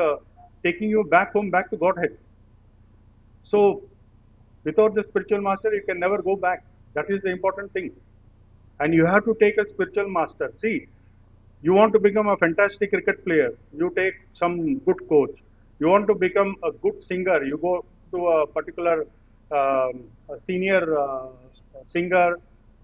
taking you back home, back to Godhead. So without the spiritual master, you can never go back. That is the important thing. And you have to take a spiritual master. See, you want to become a fantastic cricket player, you take some good coach. You want to become a good singer, you go to a particular a senior singer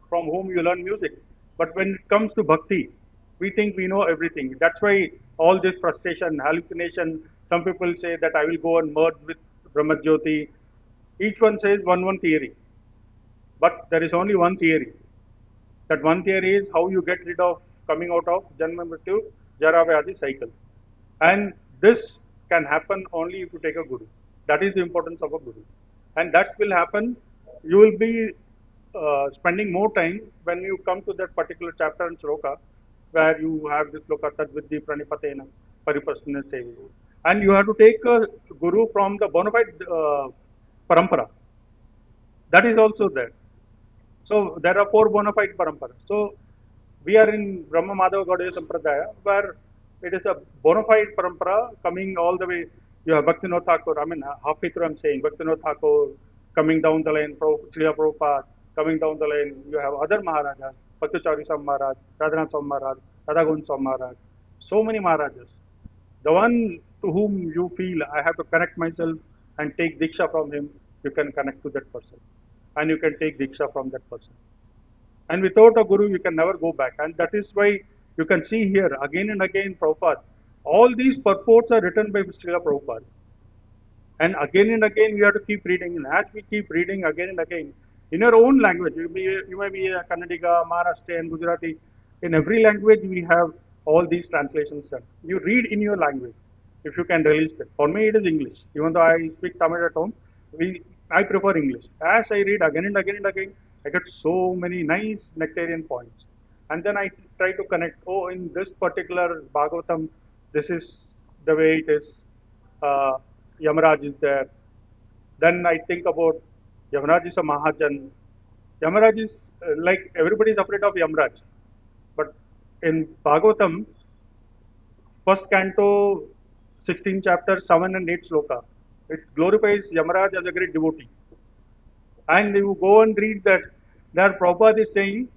from whom you learn music. But when it comes to bhakti, we think we know everything. That's why all this frustration, hallucination, some people say that I will go and merge with Brahmajyoti. Each one says one theory. But there is only one theory. That one theory is how you get rid of coming out of Janma Mrityu Jara Vyadhi cycle. And this can happen only if you take a guru. That is the importance of a guru. And that will happen. You will be spending more time when you come to that particular chapter in Shloka, where you have this Shloka Tadvidhi Pranipatena Pariprasna Sevi. And you have to take a guru from the bona fide parampara. That is also there. So there are four bona fide paramparas. So we are in Brahma Madhava Gaudiya Sampradaya, where it is a bona fide parampara coming all the way. You have Bhaktivinoda Thakur, I mean, halfway through I'm saying, Bhaktivinoda Thakur coming down the line, Srila Prabhupada coming down the line. You have other Maharajas, Bhaktacharya Swami Maharaj, Radhanath Swami Maharaj, Radha Govind Swami Maharaj, so many Maharajas. The one to whom you feel I have to connect myself and take Diksha from him, you can connect to that person. And you can take Diksha from that person. And without a guru, you can never go back. And that is why you can see here again and again Prabhupada. All these purports are written by Srila Prabhupada. And again, we have to keep reading. And as we keep reading again and again, in your own language, you may be a Kannadiga, Maharashtrian, Gujarati. In every language, we have all these translations done. You read in your language if you can release it. For me, it is English. Even though I speak Tamil at home, I prefer English. As I read again and again and again, I get so many nice nectarian points. And then I try to connect, oh, in this particular Bhagavatam, this is the way it is. Uh, Yamaraj is there. Then I think about Yamaraj is a Mahajan. Yamaraj is like everybody is afraid of Yamaraj. But in Bhagavatam, first canto, 16 chapter, 7 and 8 sloka, it glorifies Yamaraj as a great devotee. And you go and read that, there Prabhupada is saying,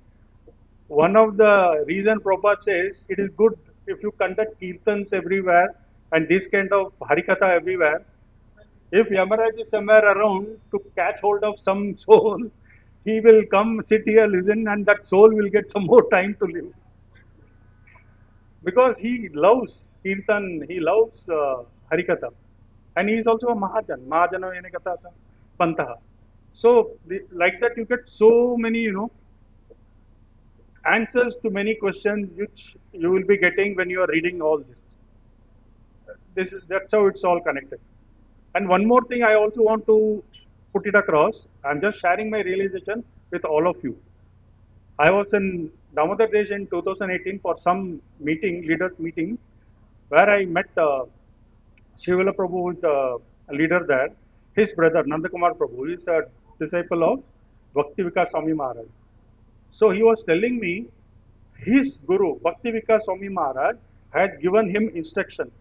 one of the reason Prabhupada says it is good if you conduct kirtans everywhere and this kind of harikatha everywhere. If Yamaraj is somewhere around to catch hold of some soul, he will come, sit here, listen, and that soul will get some more time to live. Because he loves Kirtan, he loves Harikatha. And he is also a Mahajan. Mahajana Yenekatha Pantaha. So, like that, you get so many, answers to many questions which you will be getting when you are reading all this. That's how it's all connected. And one more thing I also want to put it across. I'm just sharing my realization with all of you. I was in Damodar Desh in 2018 for some meeting, leaders meeting, where I met Shivala Prabhu, who is the leader there. His brother Nandakumar Prabhu is a disciple of Bhakti Vikas Swami Maharaj. So he was telling me his guru Bhakti Vikas Swami Maharaj had given him instruction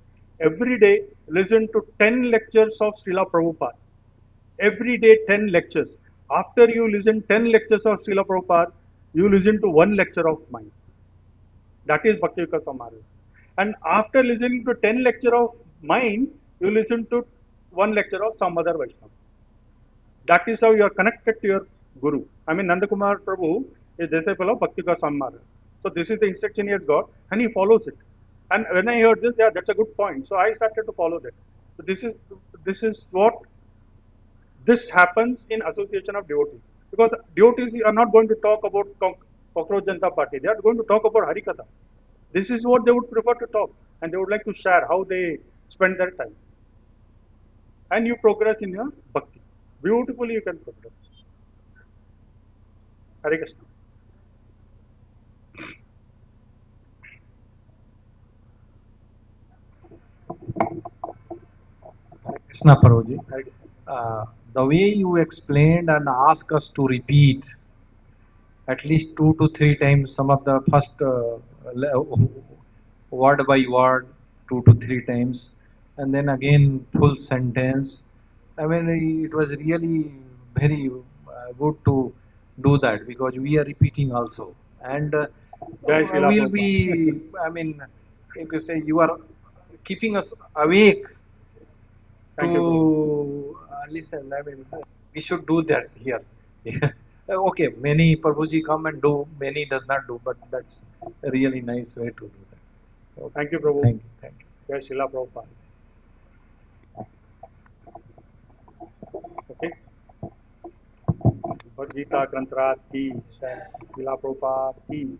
every day listen to 10 lectures of Srila Prabhupada. Every day 10 lectures. After you listen 10 lectures of Srila Prabhupada, you listen to one lecture of mine. That is Bhakti Vikas Swami Maharaj. And after listening to 10 lecture of mine, you listen to one lecture of some other Vaishnava. That is how you are connected to your Guru. I mean, Nandakumar Prabhu is disciple of Bhakti Vikas Maharaj. So this is the instruction he has got, and he follows it. And when I heard this, yeah, that's a good point. So I started to follow that. So this is what this happens in association of devotees. Because devotees are not going to talk about Cockroach Janata Party. They are going to talk about Harikatha. This is what they would prefer to talk, and they would like to share how they spend their time. And you progress in your bhakti. Beautifully, you can progress. Hare Krishna. Krishna Prabhuji, Hare Krishna. the way you explained and asked us to repeat at least 2 to 3 times some of the first word by word 2 to 3 times, and then again full sentence. I mean, it was really very good to do that because we are repeating also, and Jai Srila we'll Prabhupada. be. I mean, if you say you are keeping us awake Thank you, Prabhu. to listen. I mean, we should do that here. Okay, many Prabhuji come and do, many does not do, but that's a really nice way to do that. Okay. Thank you, Prabhu. Thank you. Thank you. Jai Srila Prabhupada. Okay. Bhagavad Gita Grantharat ki, Srila Prabhupada ki.